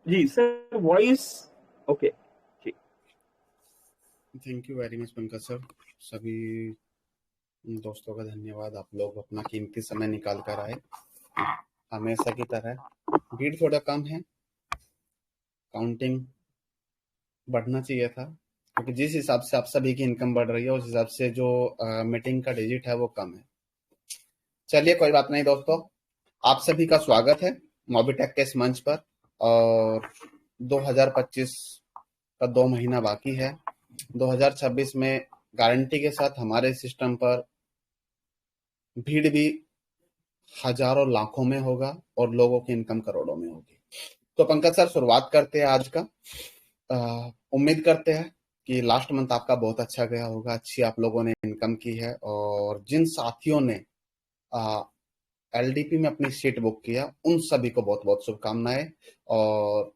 जी sir, voice okay. ठीक। Thank you very much Pankaj sir. सभी दोस्तों का धन्यवाद, आप लोग अपना कीमती समय निकाल कर आए। हमेशा की तरह भीड़ थोड़ा कम है, काउंटिंग बढ़ना चाहिए था, क्योंकि जिस हिसाब से आप सभी की इनकम बढ़ रही है उस हिसाब से जो मीटिंग का डिजिट है वो कम है। चलिए कोई बात नहीं दोस्तों, आप सभी का स्वागत है मोबिटेक के इस मंच पर। और 2025 का 2 महीना बाकी है। 2026 में गारंटी के साथ हमारे सिस्टम पर भीड़ भी हजारों लाखों में होगा और लोगों की इनकम करोड़ों में होगी। तो पंकज सर, शुरुआत करते हैं आज का। उम्मीद करते हैं कि लास्ट मंथ आपका बहुत अच्छा गया होगा, अच्छी आप लोगों ने इनकम की है। और जिन साथियों ने एलडीपी में अपनी सीट बुक किया उन सभी को बहुत बहुत शुभकामनाएं। और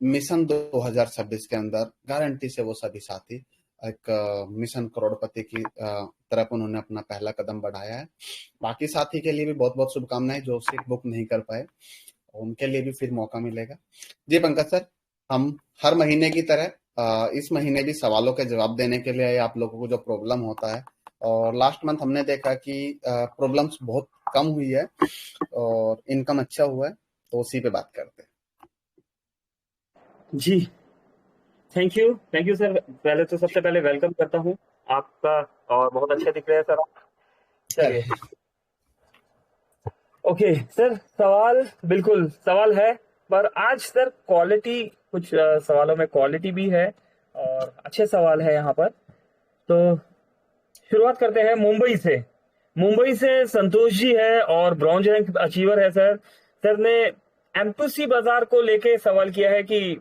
मिशन 2026 के अंदर गारंटी से वो सभी साथी एक मिशन करोड़पति की तरफ उन्होंने अपना पहला कदम बढ़ाया है। बाकी साथी के लिए भी बहुत बहुत शुभकामनाएं जो सीट बुक नहीं कर पाए, उनके लिए भी फिर मौका मिलेगा। जी पंकज सर, हम हर महीने की तरह इस महीने भी सवालों के जवाब देने के लिए आप लोगों को जो प्रॉब्लम होता है, और लास्ट मंथ हमने देखा कि प्रॉब्लम्स बहुत कम हुई है और इनकम अच्छा हुआ है, तो उसी पे बात करते हैं। जी थैंक यू सर। पहले तो सबसे पहले वेलकम करता हूँ आपका। और बहुत अच्छे दिख रहे हैं सर आप। चलिए। ओके सर, सवाल बिल्कुल सवाल है। पर आज सर क्वालिटी, कुछ सवालों में क्वालिटी भी है और अच्छे सवाल है यहाँ पर। तो शुरुआत करते हैं मुंबई से। मुंबई से संतोष जी है और ब्रॉन्ज रैंक अचीवर है सर। सर ने एम2सी बाजार को लेके सवाल किया है कि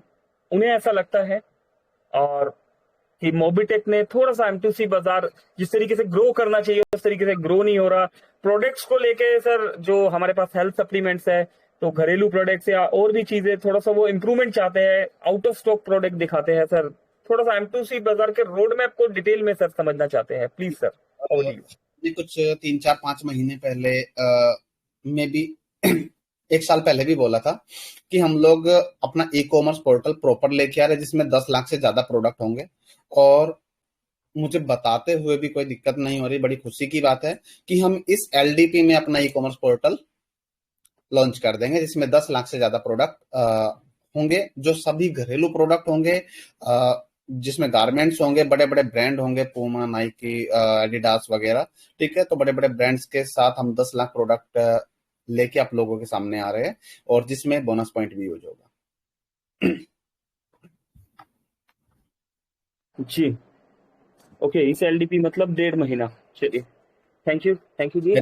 उन्हें ऐसा लगता है और कि मोबिटेक ने थोड़ा सा एम2सी बाजार जिस तरीके से ग्रो करना चाहिए उस तरीके से ग्रो नहीं हो रहा। प्रोडक्ट्स को लेके सर, जो हमारे पास हेल्थ सप्लीमेंट्स है, तो घरेलू प्रोडक्ट्स या और भी चीजें, थोड़ा सा वो इम्प्रूवमेंट चाहते हैं, आउट ऑफ स्टॉक प्रोडक्ट दिखाते हैं सर। थोड़ा सा एम2सी बाजार के रोड मैप को डिटेल में सर समझना चाहते हैं, please sir. Over to you. ये कुछ 3 4 5 महीने पहले में भी एक साल पहले भी बोला था कि हम लोग अपना ई कॉमर्स पोर्टल प्रॉपर लेके आ रहे हैं जिसमें 10 लाख से ज्यादा प्रोडक्ट होंगे। और मुझे बताते हुए भी कोई दिक्कत नहीं हो रही, बड़ी खुशी की बात है कि हम इस एलडीपी में अपना ई कॉमर्स पोर्टल लॉन्च कर देंगे जिसमें 10 लाख से ज्यादा प्रोडक्ट होंगे, जो सभी घरेलू प्रोडक्ट होंगे, जिसमें गारमेंट्स होंगे, बड़े बड़े ब्रांड होंगे, पूमा, नाइकी, एडिडास वगैरह। ठीक है, तो बड़े बड़े ब्रांड्स के साथ हम 10 लाख प्रोडक्ट लेके आप लोगों के सामने आ रहे हैं, और जिसमें बोनस पॉइंट भी यूज होगा। जी ओके, इस एलडीपी मतलब 1.5 महीना। चलिए, थैंक यू जी।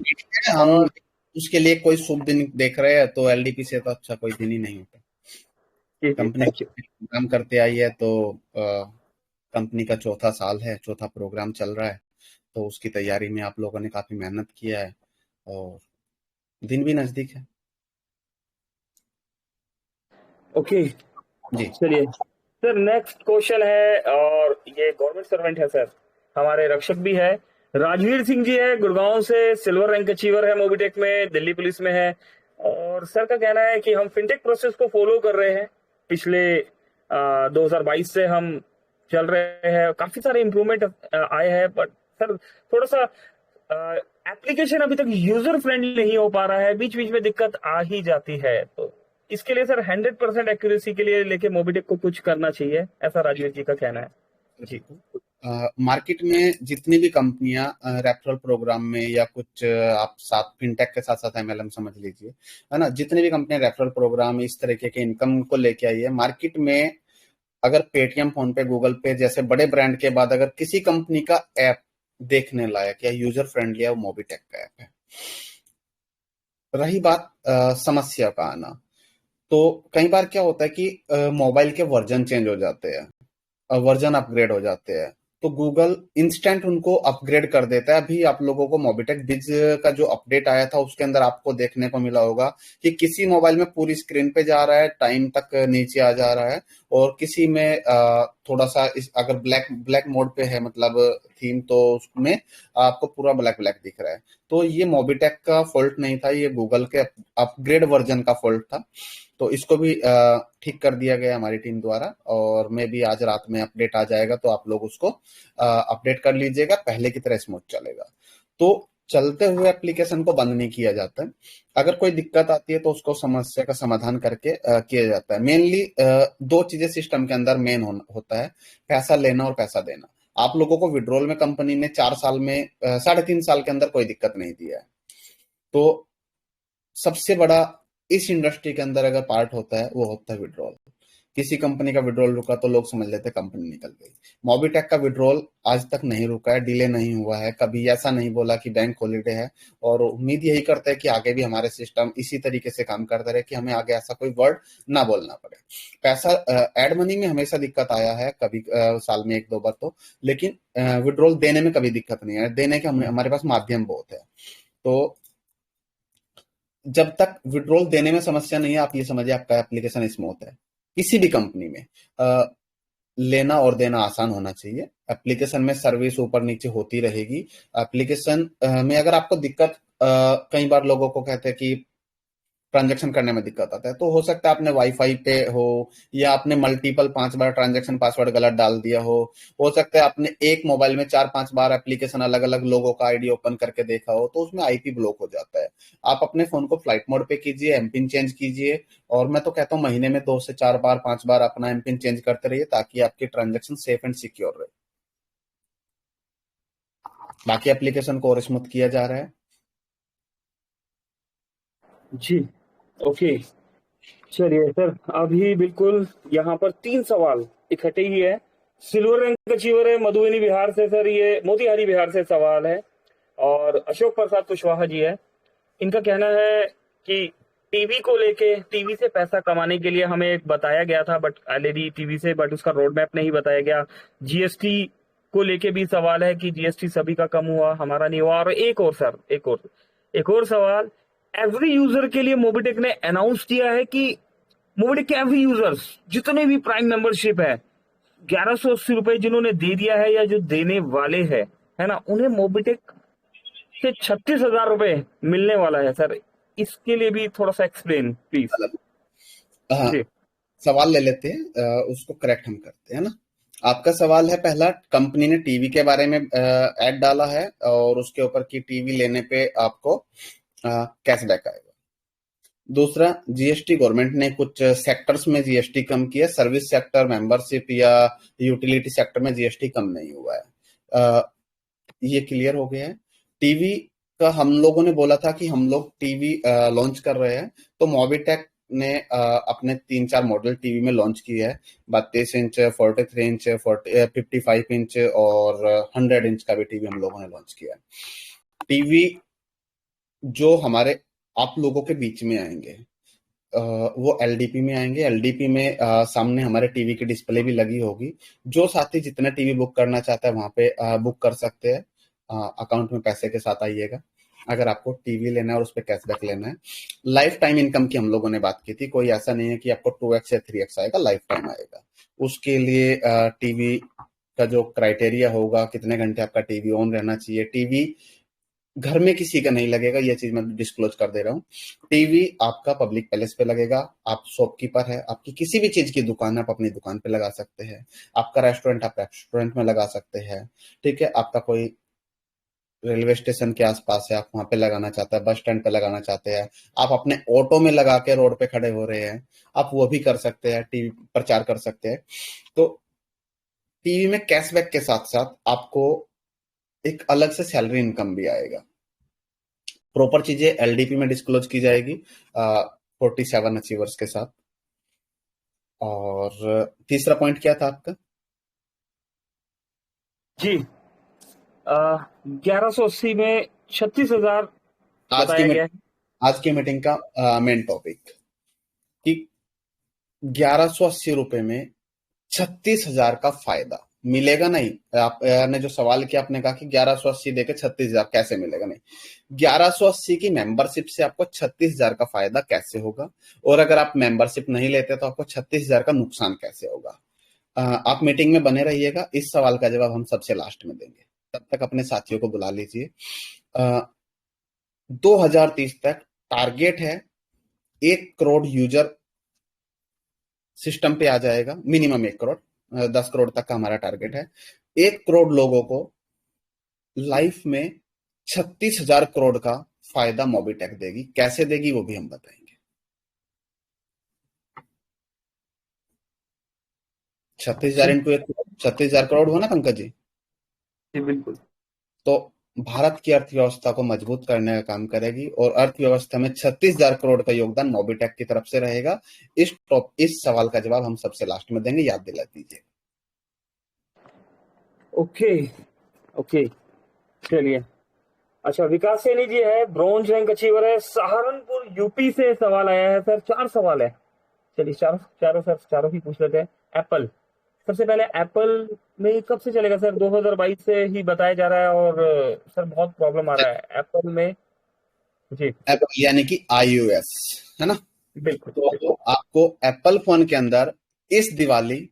हम और उसके लिए कोई शुभ दिन देख रहे हैं तो एलडीपी से तो अच्छा कोई दिन ही नहीं होता। जी जी, कंपनी थैंक यू। काम करते आई है, तो कंपनी का चौथा साल है, चौथा प्रोग्राम चल रहा है, तो उसकी तैयारी में आप लोगों ने काफी मेहनत किया है और दिन भी नजदीक है। ओके जी। चलिए सर, नेक्स्ट क्वेश्चन है और ये गवर्नमेंट सर्वेंट है सर, हमारे रक्षक भी है। राजवीर सिंह जी है गुड़गांव से, सिल्वर रैंक अचीवर है मोबिटेक में, दिल्ली पुलिस में है। और सर का कहना है कि हम फिनटेक प्रोसेस को फॉलो कर रहे हैं। पिछले 2022 से हम चल रहे हैं, काफी सारे इंप्रूवमेंट आए हैं, बट सर थोड़ा सा एप्लीकेशन अभी तक यूजर फ्रेंडली नहीं हो पा रहा है, बीच बीच में दिक्कत आ ही जाती है। तो इसके लिए सर 100% एक्यूरेसी के लिए लेके मोबिटेक को कुछ करना चाहिए, ऐसा राजवीर जी का कहना है। जी बिल्कुल। मार्केट में जितनी भी कंपनियां रेफरल प्रोग्राम में या कुछ आप साथ फिनटेक के साथ साथ एमएलएम समझ लीजिए, है ना, जितनी भी कंपनियां रेफरल प्रोग्राम इस तरीके के इनकम को लेके आई है मार्केट में, अगर पेटीएम, फोन पे, गूगल पे जैसे बड़े ब्रांड के बाद अगर किसी कंपनी का ऐप देखने लायक या यूजर फ्रेंडली है, वो मोबिटेक का ऐप है। रही बात समस्या का आना, तो कई बार क्या होता है कि मोबाइल के वर्जन चेंज हो जाते हैं, वर्जन अपग्रेड हो जाते हैं, तो गूगल इंस्टेंट उनको अपग्रेड कर देता है। अभी आप लोगों को मोबिटेक बिज का जो अपडेट आया था उसके अंदर आपको देखने को मिला होगा कि किसी मोबाइल में पूरी स्क्रीन पे जा रहा है, टाइम तक नीचे आ जा रहा है, और किसी में थोड़ा सा अगर ब्लैक ब्लैक मोड पे है मतलब थीम, तो उसमें आपको पूरा ब्लैक ब्लैक दिख रहा है। तो ये मोबिटेक का फॉल्ट नहीं था, ये गूगल के अपग्रेड वर्जन का फॉल्ट था। तो इसको भी ठीक कर दिया गया हमारी टीम द्वारा, और मैं भी आज रात में अपडेट आ जाएगा तो आप लोग उसको अपडेट कर लीजिएगा, पहले की तरह स्मूथ चलेगा। तो चलते हुए एप्लीकेशन को बंद नहीं किया जाता है। अगर कोई दिक्कत आती है तो उसको समस्या का समाधान करके किया जाता है। मेनली दो चीजें सिस्टम के अंदर मेन होता है, पैसा लेना और पैसा देना। आप लोगों को विड्रॉल में कंपनी ने 4 साल में 3.5 साल के अंदर कोई दिक्कत नहीं दिया है। तो सबसे बड़ा इस इंडस्ट्री के अंदर अगर पार्ट होता है वो होता है विड्रॉल। किसी कंपनी का विड्रॉल रुका तो लोग समझ लेते कंपनी निकल गई। मोबिटेक का विड्रॉल आज तक नहीं रुका है, डिले नहीं हुआ है, कभी ऐसा नहीं बोला कि बैंक हॉलीडे है। और उम्मीद यही करते हैं कि आगे भी हमारे सिस्टम इसी तरीके से काम करते रहे कि हमें आगे ऐसा कोई वर्ड ना बोलना पड़े। पैसा एड मनी में हमेशा दिक्कत आया है, कभी साल में 1-2 बार तो, लेकिन विड्रॉल देने में कभी दिक्कत नहीं है। देने के हमारे पास माध्यम बहुत है। तो जब तक विड्रॉल देने में समस्या नहीं है, आप ये समझिए आपका एप्लीकेशन स्मूथ है। किसी भी कंपनी में लेना और देना आसान होना चाहिए। एप्लीकेशन में सर्विस ऊपर नीचे होती रहेगी। एप्लीकेशन में अगर आपको दिक्कत, कई बार लोगों को कहते हैं कि ट्रांजैक्शन करने में दिक्कत आता है, तो हो सकता है आपने वाईफाई पे हो, या आपने मल्टीपल 5 बार ट्रांजैक्शन पासवर्ड गलत डाल दिया हो सकता है आपने एक मोबाइल में 4-5 बार एप्लीकेशन अलग अलग लोगों का आईडी ओपन करके देखा हो, तो उसमें आईपी ब्लॉक हो जाता है। आप अपने फोन को फ्लाइट मोड पे कीजिए, एमपिन चेंज कीजिए, और मैं तो कहता हूँ महीने में 2 से 4 बार 5 बार अपना एमपिन चेंज करते रहिए, ताकि आपकी ट्रांजेक्शन सेफ एंड सिक्योर रहे। बाकी एप्लीकेशन को और स्मूथ किया जा रहा है। जी, ओके। चलिए सर, अभी बिल्कुल यहाँ पर 3 सवाल इकट्ठे ही है। सिल्वर रैंक अचीवर है मधुबनी बिहार से सर, ये मोतिहारी बिहार से सवाल है, और अशोक प्रसाद कुशवाहा जी है। इनका कहना है कि टीवी को लेके, टीवी से पैसा कमाने के लिए हमें एक बताया गया था, बट एलईडी टीवी से, बट उसका रोड मैप नहीं बताया गया। जीएसटी को लेके भी सवाल है कि जीएसटी सभी का कम हुआ, हमारा नहीं हुआ। और एक और सर, एक और सवाल, एवरी यूजर के लिए मोबिटेक ने अनाउंस किया है कि मोबिटेक के एवरी यूजर्स जितने भी प्राइम मेंबरशिप है, 1180 रुपए जिन्होंने दे दिया है या जो देने वाले हैं, है ना, उन्हें मोबिटेक से 36,000 रुपए मिलने वाला है सर। इसके लिए भी थोड़ा सा एक्सप्लेन प्लीज। हाँ, जी सवाल ले लेते हैं, उसको करेक्ट हम करते हैं ना। आपका सवाल है पहला, कंपनी ने टीवी के बारे में ऐड डाला है और उसके ऊपर की टीवी लेने पे आपको कैशबैक आएगा। दूसरा, जीएसटी गवर्नमेंट ने कुछ सेक्टर्स में जीएसटी कम किया, सर्विस सेक्टर, मेंबरशिप या यूटिलिटी सेक्टर में जीएसटी कम नहीं हुआ है। ये क्लियर हो गया है। टीवी का हम लोगों ने बोला था कि हम लोग टीवी लॉन्च कर रहे हैं, तो मोबिटेक ने अपने 3-4 मॉडल टीवी में लॉन्च किया है। 32 इंच, 43 इंच, 55 इंच और 100 इंच का भी टीवी हम लोगों ने लॉन्च किया है। टीवी जो हमारे आप लोगों के बीच में आएंगे, वो एलडीपी में आएंगे। एलडीपी में सामने हमारे टीवी की डिस्प्ले भी लगी होगी। जो साथी जितना टीवी बुक करना चाहता है वहां पे बुक कर सकते हैं। अकाउंट में पैसे के साथ आइएगा अगर आपको टीवी लेना है और उस पर कैशबैक लेना है। लाइफ टाइम इनकम की हम लोगों ने बात की थी, कोई ऐसा नहीं है कि आपको 2x या 3x आएगा, लाइफ टाइम आएगा। उसके लिए टीवी का जो क्राइटेरिया होगा, कितने घंटे आपका टीवी ऑन रहना चाहिए, टीवी घर में किसी का नहीं लगेगा, ये चीज मैं डिस्क्लोज कर दे रहा हूँ। टीवी आपका पब्लिक प्लेस पे लगेगा। आप शॉपकीपर है, आपकी किसी भी चीज की दुकान है, आप अपनी दुकान पे लगा सकते हैं। आपका रेस्टोरेंट, आप रेस्टोरेंट में लगा सकते हैं। ठीक है, आपका कोई रेलवे स्टेशन के आसपास है, आप वहां पे लगाना चाहते हैं, बस स्टैंड पे लगाना चाहते हैं, आप अपने ऑटो में लगा के रोड पे खड़े हो रहे हैं, आप वो भी कर सकते हैं, टीवी प्रचार कर सकते हैं। तो टीवी में कैशबैक के साथ साथ आपको एक अलग से सैलरी इनकम भी आएगा। प्रॉपर चीजें एलडीपी में डिस्क्लोज की जाएगी 47 अचीवर्स के साथ। और तीसरा पॉइंट क्या था आपका? जी, 1180 में 36,000 आज की बताया गया है। आज की मीटिंग का मेन टॉपिक कि 1180 रुपए में 36,000 का फायदा मिलेगा नहीं। आपने जो सवाल किया, आपने कहा कि 1180 देके 36,000 कैसे मिलेगा, नहीं 1180 की मेंबरशिप से आपको 36,000 का फायदा कैसे होगा, और अगर आप मेंबरशिप नहीं लेते तो आपको 36,000 का नुकसान कैसे होगा। आप मीटिंग में बने रहिएगा, इस सवाल का जवाब हम सबसे लास्ट में देंगे। तब तक अपने साथियों को बुला लीजिए। 2030 तक टारगेट है 1 करोड़ यूजर सिस्टम पे आ जाएगा, मिनिमम 1 करोड़, 10 करोड़ तक का हमारा टारगेट है। 1 करोड़ लोगों को लाइफ में 36,000 करोड़ का फायदा मोबिटेक देगी। कैसे देगी वो भी हम बताएंगे। 36,000 जी इंटू 1 करोड़, 36,000 करोड़ हुआ ना पंकज जी। जी बिल्कुल। तो भारत की अर्थव्यवस्था को मजबूत करने का काम करेगी, और अर्थव्यवस्था में 36,000 करोड़ का योगदान मोबिटेक की तरफ से रहेगा। इस सवाल का जवाब हम सबसे लास्ट में देंगे, याद दिला दीजिए। ओके ओके, चलिए। अच्छा, विकास सैनी जी है, ब्रॉन्ज रैंक अचीवर है, सहारनपुर यूपी से सवाल आया है सर। 4 सवाल है, चलिए चारों चारों सर, चारों ही पूछ लेते हैं। एप्पल, सबसे पहले एप्पल में कब से चलेगा सर? 2022 से ही बताया जा रहा है, और सर बहुत प्रॉब्लम आ रहा है एप्पल में। जी एप्पल यानी कि iOS, है ना। बिल्कुल तो बिल्कुल। आपको एप्पल फोन के अंदर इस दिवाली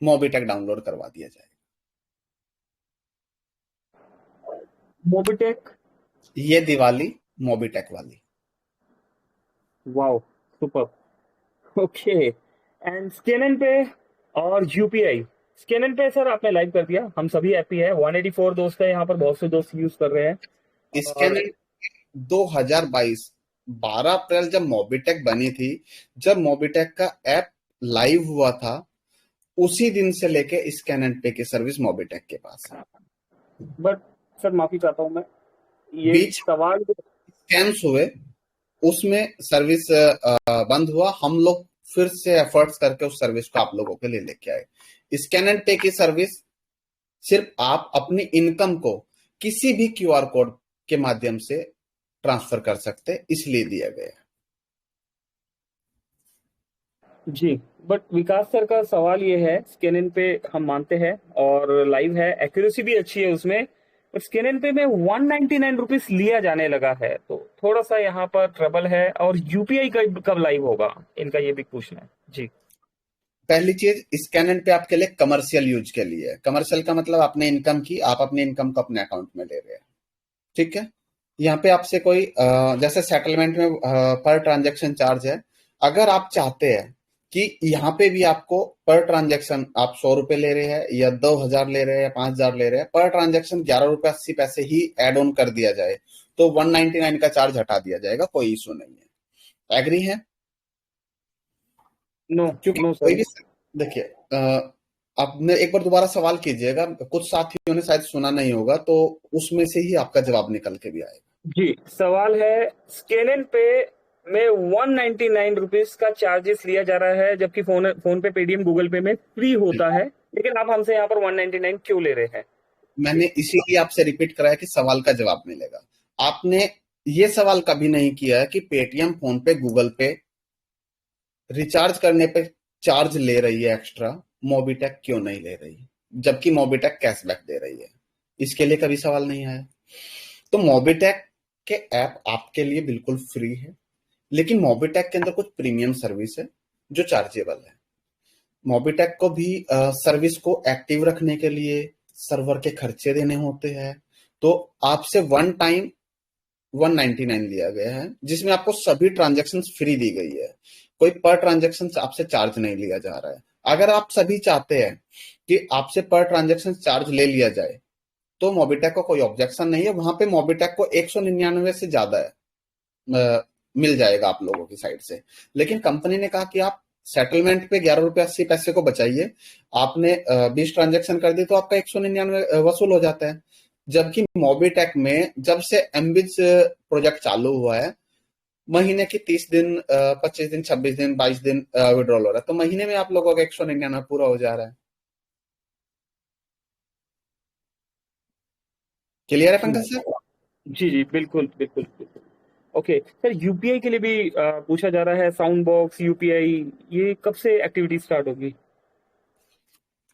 मोबिटेक डाउनलोड करवा दिया जाएगा। मोबिटेक, ये दिवाली मोबिटेक वाली। Wow, super. ओके, एंड स्कैनन पे और यूपीआई। स्कैनन पे सर आपने लाइव कर दिया, हम सभी हैप्पी है। 184 दोस्त है यहाँ पर, बहुत से दोस्त यूज कर रहे हैं। इसके और अंदर 2022 12 अप्रैल जब मोबिटेक बनी थी, जब मोबिटेक का ऐप लाइव हुआ था, उसी दिन से लेके स्कैन एंड पे की सर्विस मोबिटेक के पास है। बट सर माफी चाहता हूँ मैं, ये बीच सवाल। स्कैम्स हुए, उसमें सर्विस बंद हुआ। हम लोग फिर से एफर्ट्स करके उस सर्विस को आप लोगों के लिए लेके आए। स्कैन एंड पे की सर्विस सिर्फ आप अपनी इनकम को किसी भी क्यूआर कोड के माध्यम से ट्रांसफर कर सकते, इसलिए दिया गया। जी, बट विकास सर का सवाल ये है, स्कैनन पे हम मानते हैं और लाइव है, एक्यूरेसी भी अच्छी है उसमें, पर स्कैनन पे में 199 रुपीज लिया जाने लगा है, तो थोड़ा सा यहाँ पर ट्रबल है। और यूपीआई कब लाइव होगा, इनका ये भी पूछना है जी। पहली चीज, स्कैन एंड पे आपके लिए कमर्शियल यूज के लिए है। कमर्शियल का मतलब आपने इनकम की, आप अपनी इनकम को अपने अकाउंट में ले रहे हैं, ठीक है। यहाँ पे आपसे कोई जैसे सेटलमेंट में पर ट्रांजैक्शन चार्ज है। अगर आप चाहते हैं कि यहाँ पे भी आपको पर ट्रांजैक्शन आप 100 रुपए ले रहे हैं, या 2,000 ले रहे हैं, या 5,000 ले रहे हैं, पर ट्रांजैक्शन 11 रुपए 80 पैसे ही एड ऑन कर दिया जाए, तो 199 का चार्ज हटा दिया जाएगा, कोई इशू नहीं है। एग्री है? नो क्योंकि नो कोई सर। भी, देखिए, आपने एक बार दोबारा सवाल कीजिएगा, कुछ साथियों ने शायद सुना नहीं होगा, तो उसमें से ही आपका जवाब निकल के भी आएगा। जी, सवाल है, स्कैनन पे में 199 रुपीज का चार्जेस लिया जा रहा है, जबकि फोन फोन पे, पेटीएम, गूगल पे में फ्री होता है, लेकिन आप हमसे यहाँ पर 199 क्यों ले रहे हैं? मैंने इसीलिए आपसे रिपीट कराया कि सवाल का जवाब मिलेगा। आपने ये सवाल कभी नहीं किया है कि पेटीएम, फोन पे, गूगल पे रिचार्ज करने पे चार्ज ले रही है एक्स्ट्रा, मोबिटेक क्यों नहीं ले रही, जबकि मोबिटेक कैशबैक दे रही है। इसके लिए कभी सवाल नहीं आया। तो मोबिटेक के ऐप आपके लिए बिल्कुल फ्री है, लेकिन मोबिटेक के अंदर कुछ प्रीमियम सर्विस है जो चार्जेबल है। मोबिटेक को भी सर्विस को एक्टिव रखने के लिए सर्वर के खर्चे देने होते हैं, तो आपसे वन टाइम 199 लिया गया है, जिसमें आपको सभी ट्रांजेक्शन फ्री दी गई है। कोई पर ट्रांजेक्शन आपसे चार्ज नहीं लिया जा रहा है। अगर आप सभी चाहते हैं कि आपसे पर ट्रांजेक्शन चार्ज ले लिया जाए, तो मोबिटेक को कोई ऑब्जेक्शन नहीं है। वहां पे मोबिटेक को 199 से ज्यादा है, मिल जाएगा आप लोगों की साइड से। लेकिन कंपनी ने कहा कि आप सेटलमेंट पे 11 रुपए 80 पैसे को बचाइए। आपने 20 ट्रांजेक्शन कर दी तो आपका 199 वसूल हो जाता है। जबकि मोबिटेक में जब से एमबिज प्रोजेक्ट चालू हुआ है, महीने की 30 दिन, 25 दिन, 26 दिन, 22 दिन विड्रॉल हो रहा है, तो महीने में आप लोगों का 199 पूरा हो जा रहा है। क्लियर है पंकज सर? जी जी बिल्कुल बिल्कुल बिल्कुल। ओके सर, यूपीआई के लिए भी पूछा जा रहा है, साउंड बॉक्स यूपीआई, ये कब से एक्टिविटी स्टार्ट होगी?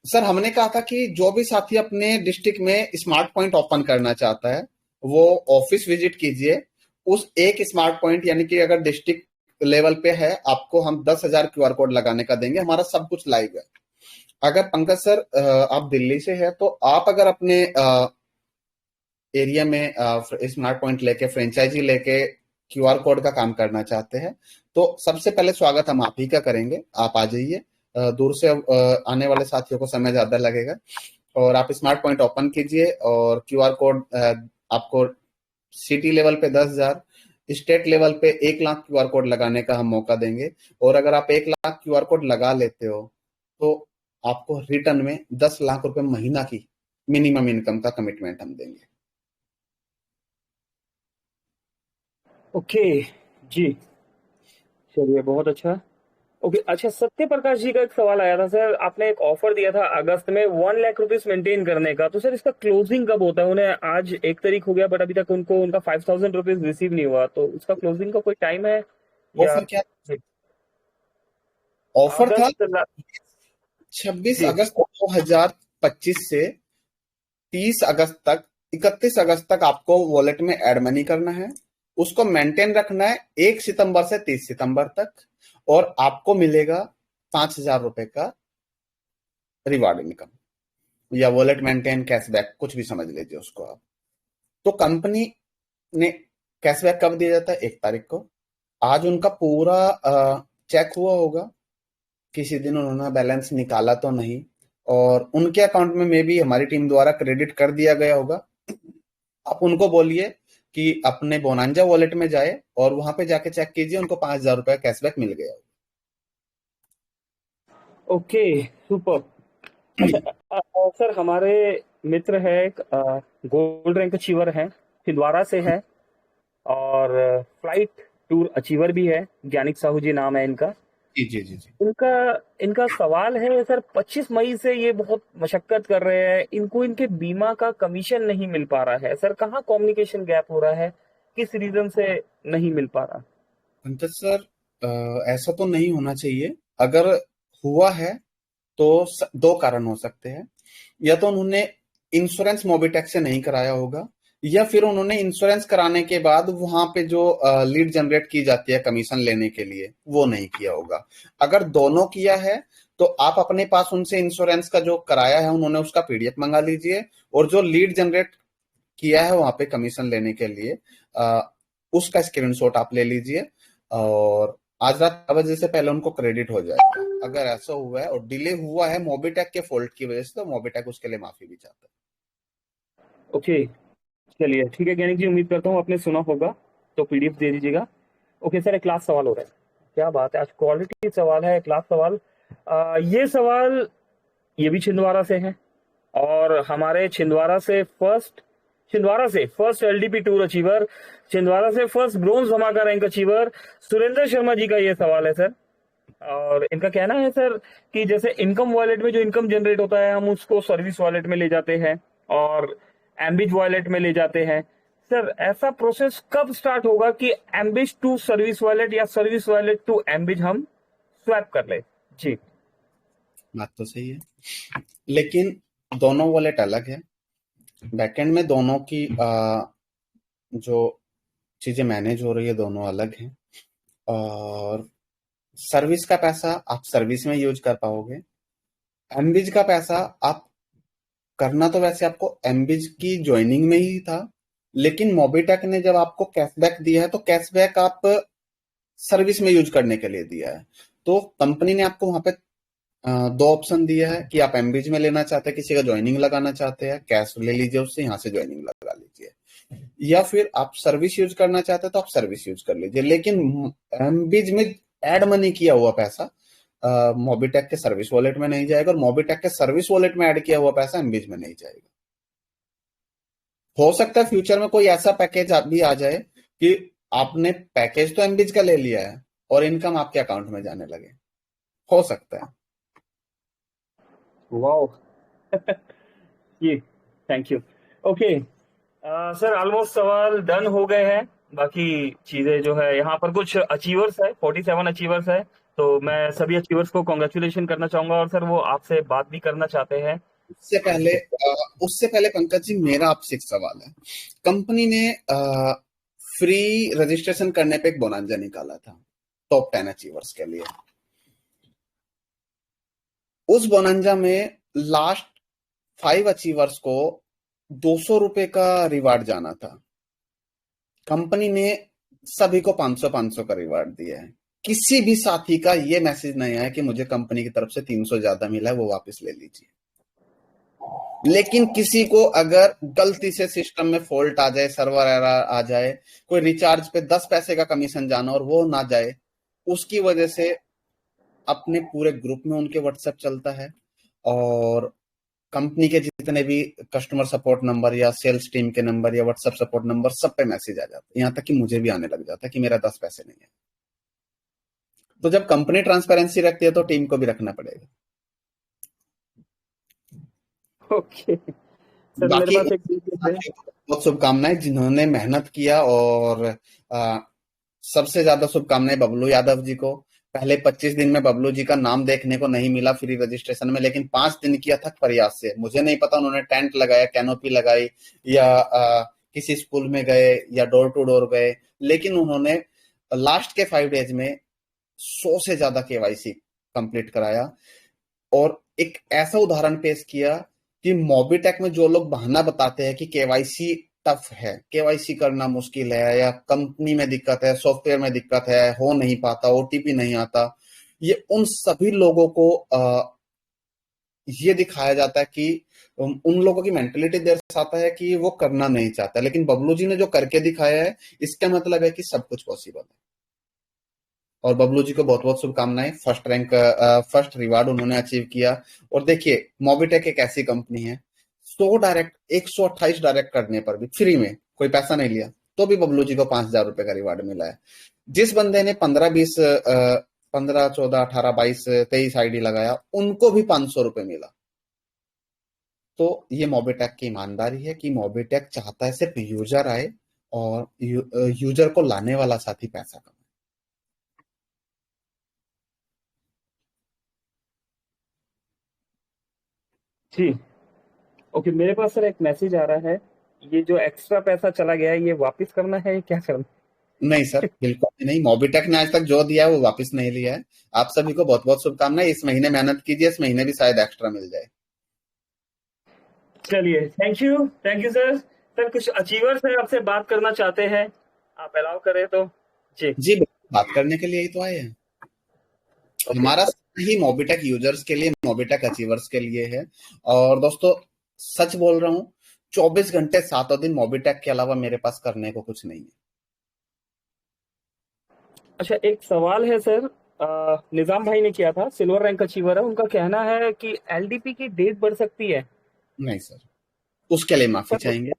सर हमने कहा था कि जो भी साथी अपने डिस्ट्रिक्ट में स्मार्ट पॉइंट ओपन करना चाहता है, वो ऑफिस विजिट कीजिए। उस एक स्मार्ट पॉइंट यानी कि अगर डिस्ट्रिक्ट लेवल पे है, आपको हम 10,000 क्यूआर कोड लगाने का देंगे। हमारा सब कुछ लाइव है। अगर पंकज सर आप दिल्ली से है, तो आप अगर अपने एरिया में स्मार्ट पॉइंट लेके, फ्रेंचाइजी लेके क्यूआर कोड का काम करना चाहते हैं, तो सबसे पहले स्वागत हम आप ही का करेंगे। आप आ जाइए। दूर से आने वाले साथियों को समय ज्यादा लगेगा, और आप स्मार्ट पॉइंट ओपन कीजिए और क्यूआर कोड आपको सिटी लेवल पे 10,000, स्टेट लेवल पे 1 लाख क्यूआर कोड लगाने का हम मौका देंगे। और अगर आप 1 लाख क्यूआर कोड लगा लेते हो, तो आपको रिटर्न में 10 लाख रुपए महीना की मिनिमम इनकम का कमिटमेंट हम देंगे। ओके जी, चलिए बहुत अच्छा। ओके अच्छा, सत्य प्रकाश जी का एक सवाल आया था सर, आपने एक ऑफर दिया था अगस्त में 1 लाख रुपीज मेंटेन करने का, तो सर इसका क्लोजिंग कब होता है? उन्हें आज 1 तारीख हो गया, बट अभी तक उनको उनका 5,000 रुपीज रिसीव नहीं हुआ, तो उसका क्लोजिंग का कोई टाइम है या? ऑफर क्या? ऑफर था अगस्त 26 जी। अगस्त 2025 से 30 अगस्त तक, 31 अगस्त तक आपको वॉलेट में एड मनी करना है। उसको मेंटेन रखना है 1 सितंबर से 30 सितंबर तक, और आपको मिलेगा 5,000 रुपए का रिवार्ड इनकम, या वॉलेट मेंटेन कैशबैक, कुछ भी समझ लीजिए उसको आप। तो कंपनी ने कैशबैक कब दिया जाता है? 1 तारीख को। आज उनका पूरा चेक हुआ होगा, किसी दिन उन्होंने बैलेंस निकाला तो नहीं, और उनके अकाउंट में भी हमारी टीम द्वारा क्रेडिट कर दिया गया होगा। आप उनको बोलिए कि अपने बोनांजा वॉलेट में जाए और वहां पे जाके चेक कीजिए, उनको 5,000 रुपए कैशबैक मिल गया होगा। Okay, super. अच्छा सर, हमारे मित्र है एक गोल्ड रैंक अचीवर है, छिंदवाड़ा से है, और फ्लाइट टूर अचीवर भी है, ज्ञानिक साहू जी नाम है इनका। जी जी जी जी। इनका इनका सवाल है सर, 25 मई से ये बहुत मशक्कत कर रहे हैं, इनको इनके बीमा का कमीशन नहीं मिल पा रहा है सर, कहाँ कम्युनिकेशन गैप हो रहा है, किस रीजन से नहीं मिल पा रहा? पंकज सर, ऐसा तो नहीं होना चाहिए। अगर हुआ है तो दो कारण हो सकते हैं। या तो उन्होंने इंश्योरेंस मोबिटेक से नहीं कराया होगा, या फिर उन्होंने इंश्योरेंस कराने के बाद वहां पे जो लीड जनरेट की जाती है कमीशन लेने के लिए, वो नहीं किया होगा। अगर दोनों किया है, तो आप अपने पास उनसे इंश्योरेंस का जो कराया है उन्होंने, उसका पीडीएफ मंगा लीजिए, और जो लीड जनरेट किया है वहां पे कमीशन लेने के लिए, अ, उसका स्क्रीनशॉट आप ले लीजिए, और आज रात 12 बजे से पहले उनको क्रेडिट हो जाएगा। अगर ऐसा हुआ है और डिले हुआ है मोबिटेक के फॉल्ट की वजह से, तो मोबिटेक उसके लिए माफी भी चाहता है। ओके, चलिए ठीक है ज्ञानिक जी, उम्मीद करता हूँ आपने सुना होगा, तो पीडीएफ दे दीजिएगा। ओके सर, एक लास्ट सवाल हो रहा है, क्या बात है, आज क्वालिटी सवाल है, एक लास्ट सवाल। ये सवाल ये भी छिंदवाड़ा से है, और हमारे छिंदवाड़ा से first LDP tour achiever, Chhindwara से फर्स्ट ब्रोंज धमाका रैंक अचीवर सुरेंद्र शर्मा जी का ये सवाल है सर। और इनका कहना है सर कि जैसे इनकम वॉलेट में जो इनकम जनरेट होता है, हम उसको सर्विस वॉलेट में ले जाते हैं और एम्बिज वॉलेट में ले जाते हैं। सर ऐसा प्रोसेस कब स्टार्ट होगा कि एम्बिज टू सर्विस वॉलेट या सर्विस वॉलेट टू एम्बिज हम स्वैप कर ले? जी। बात तो सही है, लेकिन दोनों वॉलेट अलग है। बैकएंड में दोनों की जो चीजें मैनेज हो रही है दोनों अलग हैं। और सर्विस का पैसा आप सर्विस में यूज कर पाओगे। एमबीज का पैसा आप करना तो वैसे आपको एमबीज की ज्वाइनिंग में ही था, लेकिन मोबिटेक ने जब आपको कैशबैक दिया है, तो कैशबैक आप सर्विस में यूज करने के लिए दिया है। तो कंपनी ने आपको वहां पे दो ऑप्शन दिया है कि आप एमबीज में लेना चाहते हैं, किसी का ज्वाइनिंग लगाना चाहते हैं, कैश ले लीजिए उससे, यहाँ से ज्वाइनिंग लगा लीजिए, या फिर आप सर्विस यूज करना चाहते हैं तो आप सर्विस यूज कर लीजिए। लेकिन एमबीज में एड मनी किया हुआ पैसा मोबिटेक के सर्विस वॉलेट में नहीं जाएगा, और मोबिटेक के सर्विस वॉलेट में ऐड किया हुआ पैसा एमबीज में नहीं जाएगा। हो सकता है फ्यूचर में कोई ऐसा पैकेज भी आ जाए कि आपने पैकेज तो एमबीज का ले लिया है और इनकम आपके अकाउंट में जाने लगे, हो सकता है। वाओ जी, thank you. Okay sir, almost सवाल डन हो गए हैं, बाकी चीजें जो है यहाँ पर कुछ अचीवर्स है, 47 अचीवर्स है, तो मैं सभी अचीवर्स को कॉन्ग्रेचुलेशन करना चाहूंगा, और सर वो आपसे बात भी करना चाहते हैं। उससे पहले पंकज जी, मेरा आपसे एक सवाल है। कंपनी ने फ्री रजिस्ट्रेशन करने पे एक बोनांजा निकाला था टॉप 10 अचीवर्स के लिए। उस बोनांजा में लास्ट 5 अचीवर्स को 200 रुपए का रिवार्ड जाना था। कंपनी ने सभी को 500 का रिवार्ड दिया है। किसी भी साथी का ये मैसेज नहीं आया कि मुझे कंपनी की तरफ से 300 ज्यादा मिला है, वो वापस ले लीजिए। लेकिन किसी को अगर गलती से सिस्टम में फॉल्ट आ जाए, सर्वर एरर आ जाए, कोई रिचार्ज पे 10 पैसे का कमीशन जाना और वो ना जाए, उसकी वजह से अपने पूरे ग्रुप में उनके व्हाट्सएप चलता है और कंपनी के जितने भी कस्टमर सपोर्ट नंबर या सेल्स टीम के नंबर या व्हाट्सएप सपोर्ट नंबर, सब पे मैसेज आ जाता है। यहाँ तक कि मुझे भी आने लग जाता है कि मेरा 10 पैसे नहीं है। तो जब कंपनी ट्रांसपेरेंसी रखती है तो टीम को भी रखना पड़ेगा। ओके सर, मेरे बाकी पास एक चीज है। बहुत शुभकामनाएं जिन्होंने मेहनत किया, और सबसे ज्यादा शुभकामनाएं बबलू यादव जी को। पहले 25 दिन में बबलू जी का नाम देखने को नहीं मिला फ्री रजिस्ट्रेशन में, लेकिन 5 दिन की अथक प्रयास से, मुझे नहीं पता उन्होंने टेंट लगाया, कैनोपी लगाई, या किसी स्कूल में गए या डोर टू डोर गए, लेकिन उन्होंने लास्ट के 5 डेज में 100 से ज्यादा केवाईसी कंप्लीट कराया। और एक ऐसा उदाहरण पेश किया कि मोबिटेक में जो लोग बहाना बताते हैं कि केवाईसी टफ है, केवाईसी करना मुश्किल है, या कंपनी में दिक्कत है, सॉफ्टवेयर में दिक्कत है, हो नहीं पाता, ओटीपी नहीं आता, ये उन सभी लोगों को ये दिखाया जाता है कि उन लोगों की मेंटेलिटी दर्शाता है कि वो करना नहीं चाहता। लेकिन बबलू जी ने जो करके दिखाया है, इसका मतलब है कि सब कुछ पॉसिबल है। और बबलू जी को बहुत बहुत शुभकामनाएं। फर्स्ट रैंक, फर्स्ट रिवार्ड उन्होंने अचीव किया। और देखिए, मोबिटेक एक ऐसी कंपनी है, 128 डायरेक्ट करने पर भी फ्री में, कोई पैसा नहीं लिया, तो भी बबलू जी को 5,000 रुपए का रिवार्ड मिला है। जिस बंदे ने 15, 14, 18, 22, 23 आईडी लगाया, उनको भी 500 रुपए मिला। तो ये मोबिटेक की ईमानदारी है कि मोबिटेक चाहता है सिर्फ यूजर आए और यूजर को लाने वाला साथी पैसा कमाए। जी। ओके, मेरे पास सर एक मैसेज आ रहा है। ये जो एक्स्ट्रा पैसा चला गया है, ये वापस करना है या क्या करना नहीं सर, बिल्कुल भी नहीं। मोबिटेक ने आज तक जो दिया है वो वापस नहीं लिया है। आप सभी को बहुत बहुत शुभकामनाएं। इस महीने मेहनत कीजिए, इस महीने भी शायद एक्स्ट्रा मिल जाए। है? चलिए, थैंक यू सर। सर, कुछ अचीवर्स है आपसे बात करना चाहते हैं, आप अलाउ करें तो। जी। जी, बात करने के लिए ही तो आए हैं। ओके। हमारा ही मोबिटेक यूजर्स के लिए, मोबिटेक अचीवर्स के लिए है। और दोस्तों, सच बोल रहा हूँ, 24 घंटे 7 दिन मोबिटेक के अलावा मेरे पास करने को कुछ नहीं है। अच्छा, एक सवाल है सर। निजाम भाई ने किया था, सिल्वर रैंक अचीवर है, उनका कहना है कि एलडीपी की डेट बढ़ सकती है। नहीं सर, उसके लिए माफी सर, चाहेंगे।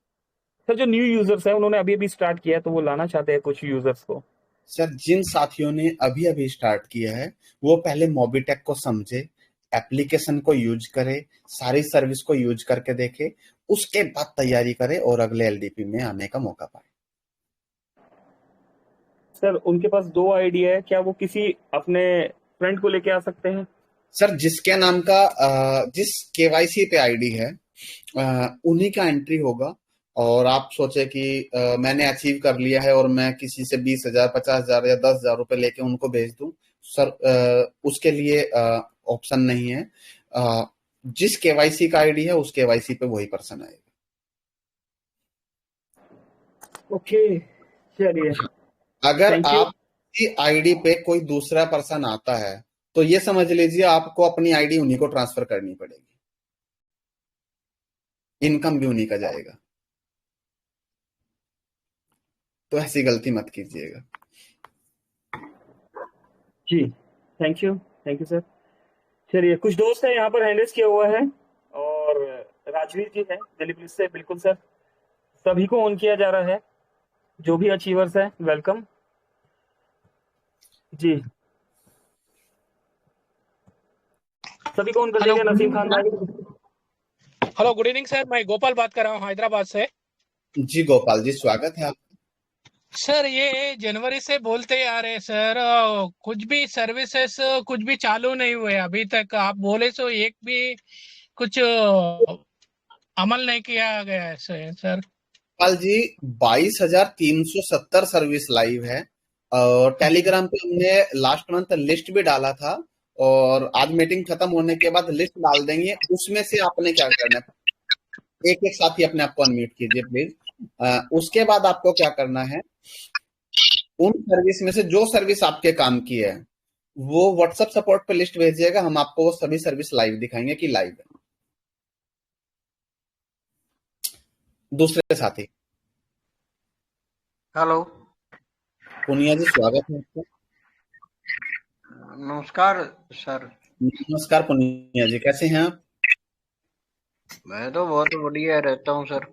सर जो न्यू यूजर्स है, उन्होंने अभी अभी स्टार्ट किया है, तो वो लाना चाहते हैं कुछ यूजर्स को। सर, जिन साथियों ने अभी अभी स्टार्ट किया है, वो पहले मोबिटेक को समझे, एप्लीकेशन को यूज करे, सारी सर्विस को यूज करके देखे, उसके बाद तैयारी करे और अगले एलडीपी में आने का मौका पाए। सर, उनके पास दो आइडिया है, क्या वो किसी अपने फ्रेंड को लेके आ सकते हैं? सर, जिसके नाम का जिस केवाईसी पे आईडी है, उन्हीं का एंट्री होगा। और आप सोचे कि मैंने अचीव कर लिया है और मैं किसी से 20,000, 50,000 या 10,000 रुपए लेके उनको भेज दूं, सर, उसके लिए ऑप्शन नहीं है। जिस केवाईसी का आईडी है, उस केवाईसी पे वही पर्सन आएगा। ओके, चलिए, अगर थैंक यू। आपकी आईडी पे कोई दूसरा पर्सन आता है, तो ये समझ लीजिए आपको अपनी आईडी उन्हीं को ट्रांसफर करनी पड़ेगी, इनकम भी उन्हीं का जाएगा। तो ऐसी गलती मत कीजिएगा। जी, थैंक यू सर। चलिए, कुछ दोस्त है यहाँ पर हैंडल्स किया हुआ है, और राजवीर जी है दिल्ली पुलिस से। बिल्कुल सर, सभी को ऑन किया जा रहा है, जो भी अचीवर्स है, वेलकम। जी, सभी को ऑन कर हेलो, दीजिए, नसीम खान भाई। Hello, good evening sir. मैं गोपाल बात कर रहा हूँ हैदराबाद से। जी गोपाल जी, स्वागत है आप। सर, ये जनवरी से बोलते आ रहे सर, कुछ भी सर्विसेज कुछ भी चालू नहीं हुए अभी तक। आप बोले सो एक भी कुछ अमल नहीं किया गया है sir. Pal ji 22,370 service live है और टेलीग्राम पे हमने लास्ट मंथ लिस्ट भी डाला था और आज मीटिंग खत्म होने के बाद लिस्ट डाल देंगे। उसमें से आपने क्या करना है, एक एक साथी अपने आप को अनम्यूट कीजिए प्लीज। उसके बाद आपको क्या करना है, उन सर्विस में से जो सर्विस आपके काम की है वो व्हाट्सएप सपोर्ट पे लिस्ट भेजिएगा, हम आपको वो सभी सर्विस लाइव दिखाएंगे कि लाइव है। दूसरे साथी हेलो, पुनिया जी, स्वागत है आपका। नमस्कार सर। नमस्कार पुनिया जी, कैसे हैं आप? मैं तो बहुत बढ़िया रहता हूँ सर।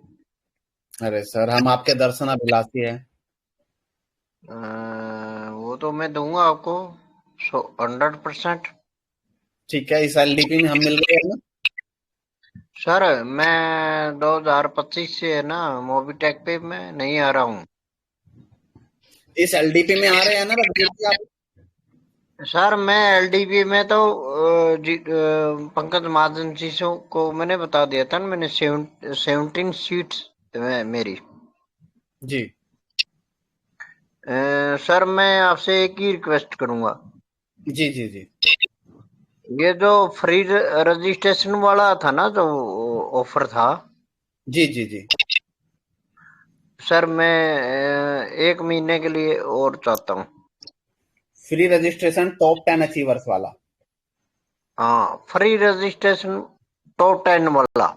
अरे सर, हम आपके दर्शन अभिलाषी हैं। वो तो मैं दूंगा आपको 100%। ठीक है, इस एलडीपी में हम मिल गए हैं ना? सर मैं 2025 से है ना मोबीटेक पे मैं नहीं आ रहा हूँ। इस एलडीपी में आ रहे हैं ना रघुवीर जी आप? सर मैं एलडीपी में तो पंकज महाजन जी को मैंने बता दिया था ना, मैंने 17 सीट्स मेरी। जी सर मैं आपसे एक ही रिक्वेस्ट करूंगा, जी जी जी ये जो फ्री रजिस्ट्रेशन वाला था ना जो ऑफर था, जी जी जी सर मैं 1 महीने के लिए और चाहता हूँ। फ्री रजिस्ट्रेशन टॉप 10 अचीवर्स वाला। हाँ, फ्री रजिस्ट्रेशन टॉप 10 वाला।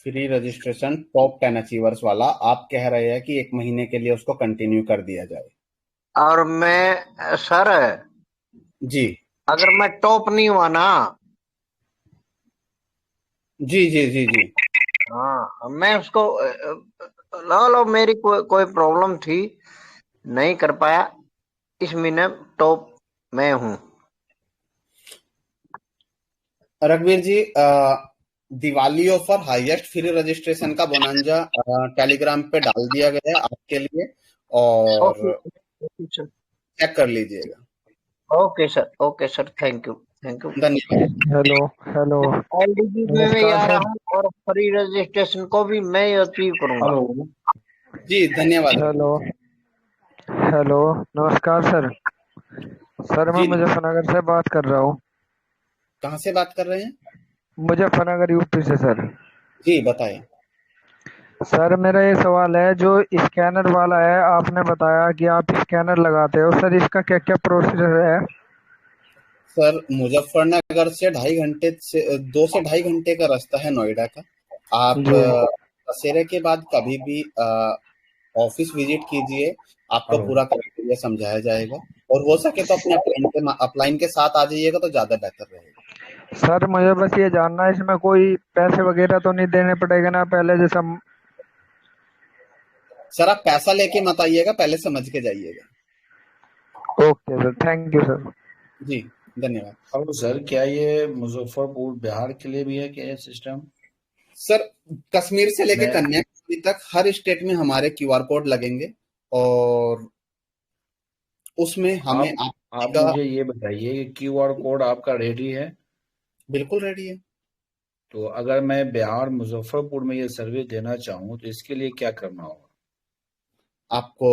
फ्री रजिस्ट्रेशन टॉप 10 अचीवर्स वाला आप कह रहे हैं कि 1 महीने के लिए उसको कंटिन्यू कर दिया जाए? और मैं सर जी अगर मैं टॉप नहीं हुआ ना, जी जी जी जी हाँ मैं उसको लो मेरी कोई प्रॉब्लम थी, नहीं कर पाया, इस महीने टॉप मैं हूँ। रघुवीर ji, Diwali offer highest free registration का बोनांजा टेलीग्राम पे डाल दिया गया है आपके लिए ओके और सर, चेक कर लीजिएगा। ओके सर, थैंक यू धन्यवाद। Hello hello. एलडीपी में मैं नमस्कार आ रहा सर। हूँ और फ्री रजिस्ट्रेशन को भी मैं अचीव करूंगा। हेलो जी धन्यवाद। Hello hello. नमस्कार सर। सर मैं जी मुजफ्फरनगर से बात कर रहा हूँ। कहाँ से बात कर रहे हैं? मुजफ्फरनगर यूपी से सर। जी बताएं। सर मेरा ये सवाल है, जो स्कैनर वाला है आपने बताया कि आप स्कैनर लगाते हो, सर इसका क्या क्या प्रोसीजर है? सर मुजफ्फरनगर से 2.5 घंटे से 2 से 2.5 घंटे का रास्ता है नोएडा का। आप जी दशहरे के बाद कभी भी ऑफिस विजिट कीजिए, आपको पूरा क्राइटेरिया समझाया जाएगा और हो सके तो अपने अपलाइन के साथ आ जाइएगा तो ज्यादा बेहतर रहेगा। सर मुझे बस ये जानना है, इसमें कोई पैसे वगैरह तो नहीं देने पड़ेगा ना पहले जैसा? सर आप पैसा लेके मत आइएगा, पहले समझ के जाइएगा। Okay sir, thank you sir. जी धन्यवाद। हेलो सर, क्या ये मुजफ्फरपुर बिहार के लिए भी है क्या ये सिस्टम? सर कश्मीर से लेके मैं कन्याकुमारी तक हर स्टेट में हमारे क्यूआर कोड लगेंगे और उसमें हमें आप का मुझे ये बताइए कि क्यूआर कोड आपका रेडी है? बिल्कुल रेडी है। तो अगर मैं बिहार मुजफ्फरपुर में ये सर्विस देना चाहूँ तो इसके लिए क्या करना होगा? आपको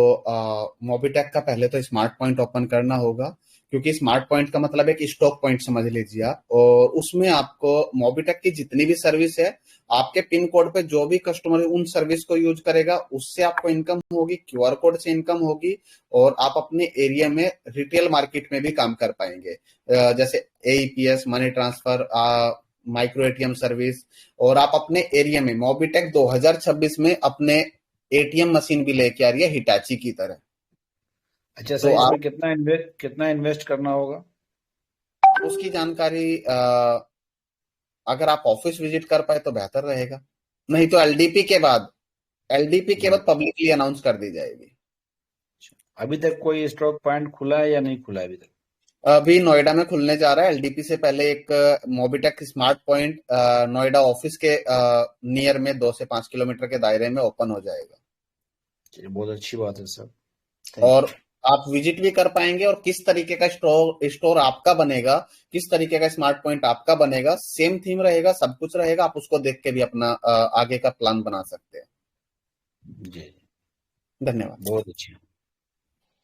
मोबिटेक का पहले तो स्मार्ट पॉइंट ओपन करना होगा, क्योंकि स्मार्ट पॉइंट का मतलब एक स्टॉक पॉइंट समझ लीजिए आप, और उसमें आपको मोबिटेक की जितनी भी सर्विस है, आपके पिन कोड पे जो भी कस्टमर उन सर्विस को यूज करेगा उससे आपको इनकम होगी, क्यूआर कोड से इनकम होगी और आप अपने एरिया में रिटेल मार्केट में भी काम कर पाएंगे, जैसे AEPS, money transfer, micro ATM service. और आप अपने एरिया में मोबिटेक 2026 में अपने एटीएम मशीन भी लेके आ रही है हिटाची की तरह। अच्छा तो सर, इसमें आप कितना इन्वेस्ट करना होगा? उसकी जानकारी अगर आप ऑफिस विजिट कर पाए तो बेहतर रहेगा, नहीं तो एलडीपी के जी। बाद पब्लिकली अनाउंस कर दी जाएगी। अभी तक कोई स्टॉक पॉइंट खुला है या नहीं खुला है अभी तक? अभी नोएडा में खुलने जा रहा है, एलडीपी से पहले एक Mobitech smart point Noida office के नियर में 2 से 5 किलोमीटर के दायरे में ओपन हो जाएगा। चलिए, बहुत अच्छी बात है सर। और आप विजिट भी कर पाएंगे और किस तरीके का स्टोर आपका बनेगा, किस तरीके का स्मार्ट पॉइंट आपका बनेगा, सेम थीम रहेगा, सब कुछ रहेगा। आप उसको देख के भी अपना आगे का प्लान बना सकते हैं। जी, धन्यवाद। बहुत अच्छी।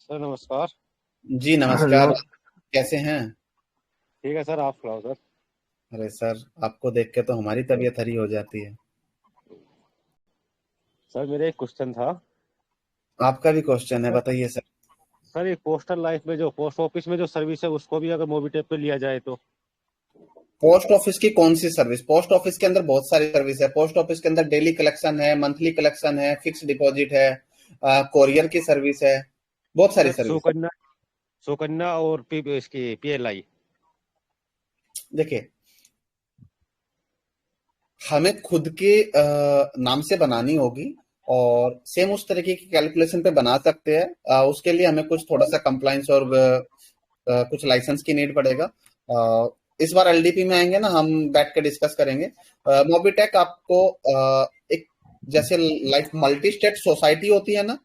सर नमस्कार। जी नमस्कार, नमस्कार कैसे हैं? ठीक है सर, आप सुनाओ सर। अरे सर, आपको देख के तो हमारी तबीयत हरी हो जाती है। सर मेरा एक क्वेश्चन था। आपका भी क्वेश्चन है, बताइए सर। सर एक पोस्टल लाइफ में जो पोस्ट ऑफिस में जो सर्विस है उसको भी अगर मोबिटेक पे लिया जाए तो? पोस्ट ऑफिस की कौन सी सर्विस? पोस्ट ऑफिस के अंदर बहुत सारी सर्विस है। पोस्ट ऑफिस के अंदर डेली कलेक्शन है, मंथली कलेक्शन है, फिक्स डिपॉजिट है, कोरियर की सर्विस है, बहुत सारी सर सर्विस है। सुकन्या और इसकी PLI। देखिए, हमें खुद के नाम से बनानी होगी और सेम उस तरीके की कैलकुलेशन पे बना सकते हैं। उसके लिए हमें कुछ थोड़ा सा कंप्लाइंस और कुछ लाइसेंस की नीड पड़ेगा। इस बार एलडीपी में आएंगे ना, हम बैठ के डिस्कस करेंगे। मोबिटेक आपको एक जैसे लाइक मल्टी स्टेट सोसाइटी होती है ना,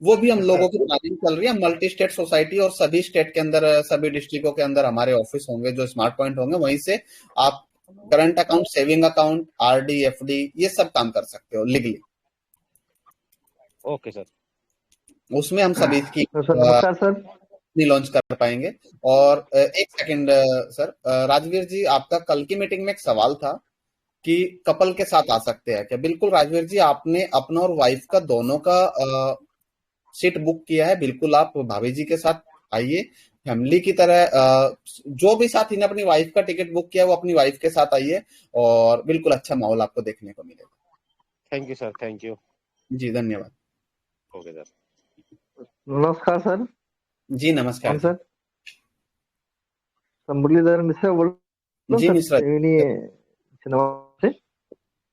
वो भी हम लोगों की प्लानिंग चल रही है। मल्टी स्टेट सोसाइटी और सभी स्टेट के अंदर, सभी डिस्ट्रिक्टों के अंदर हमारे ऑफिस होंगे जो स्मार्ट पॉइंट होंगे। वहीं से आप current account, saving account, RD, FD, ये सब काम कर सकते हो लीगली। Okay sir. उसमें हम सभी की तो सर नमस्कार सर। नहीं लॉन्च कर पाएंगे। और एक सेकंड सर, राजवीर जी, आपका कल की मीटिंग में एक सवाल था कि कपल के साथ आ सकते हैं क्या? बिल्कुल राजवीर जी, आपने अपना और वाइफ का दोनों का सीट बुक किया है। बिल्कुल आप भाभी जी के साथ आइए, फैमिली की तरह। जो भी साथ इन्हें अपनी वाइफ का टिकट बुक किया वो अपनी वाइफ के साथ आइए और बिल्कुल अच्छा माहौल आपको देखने को मिलेगा। Thank you sir, thank you. जी धन्यवाद। Okay sir. नमस्कार सर। जी नमस्कार कौन जी। सर? मुरलीधर मिश्रा बोल रहा हूँ जी सर, मिश्रा त्रिवेणी जी। से।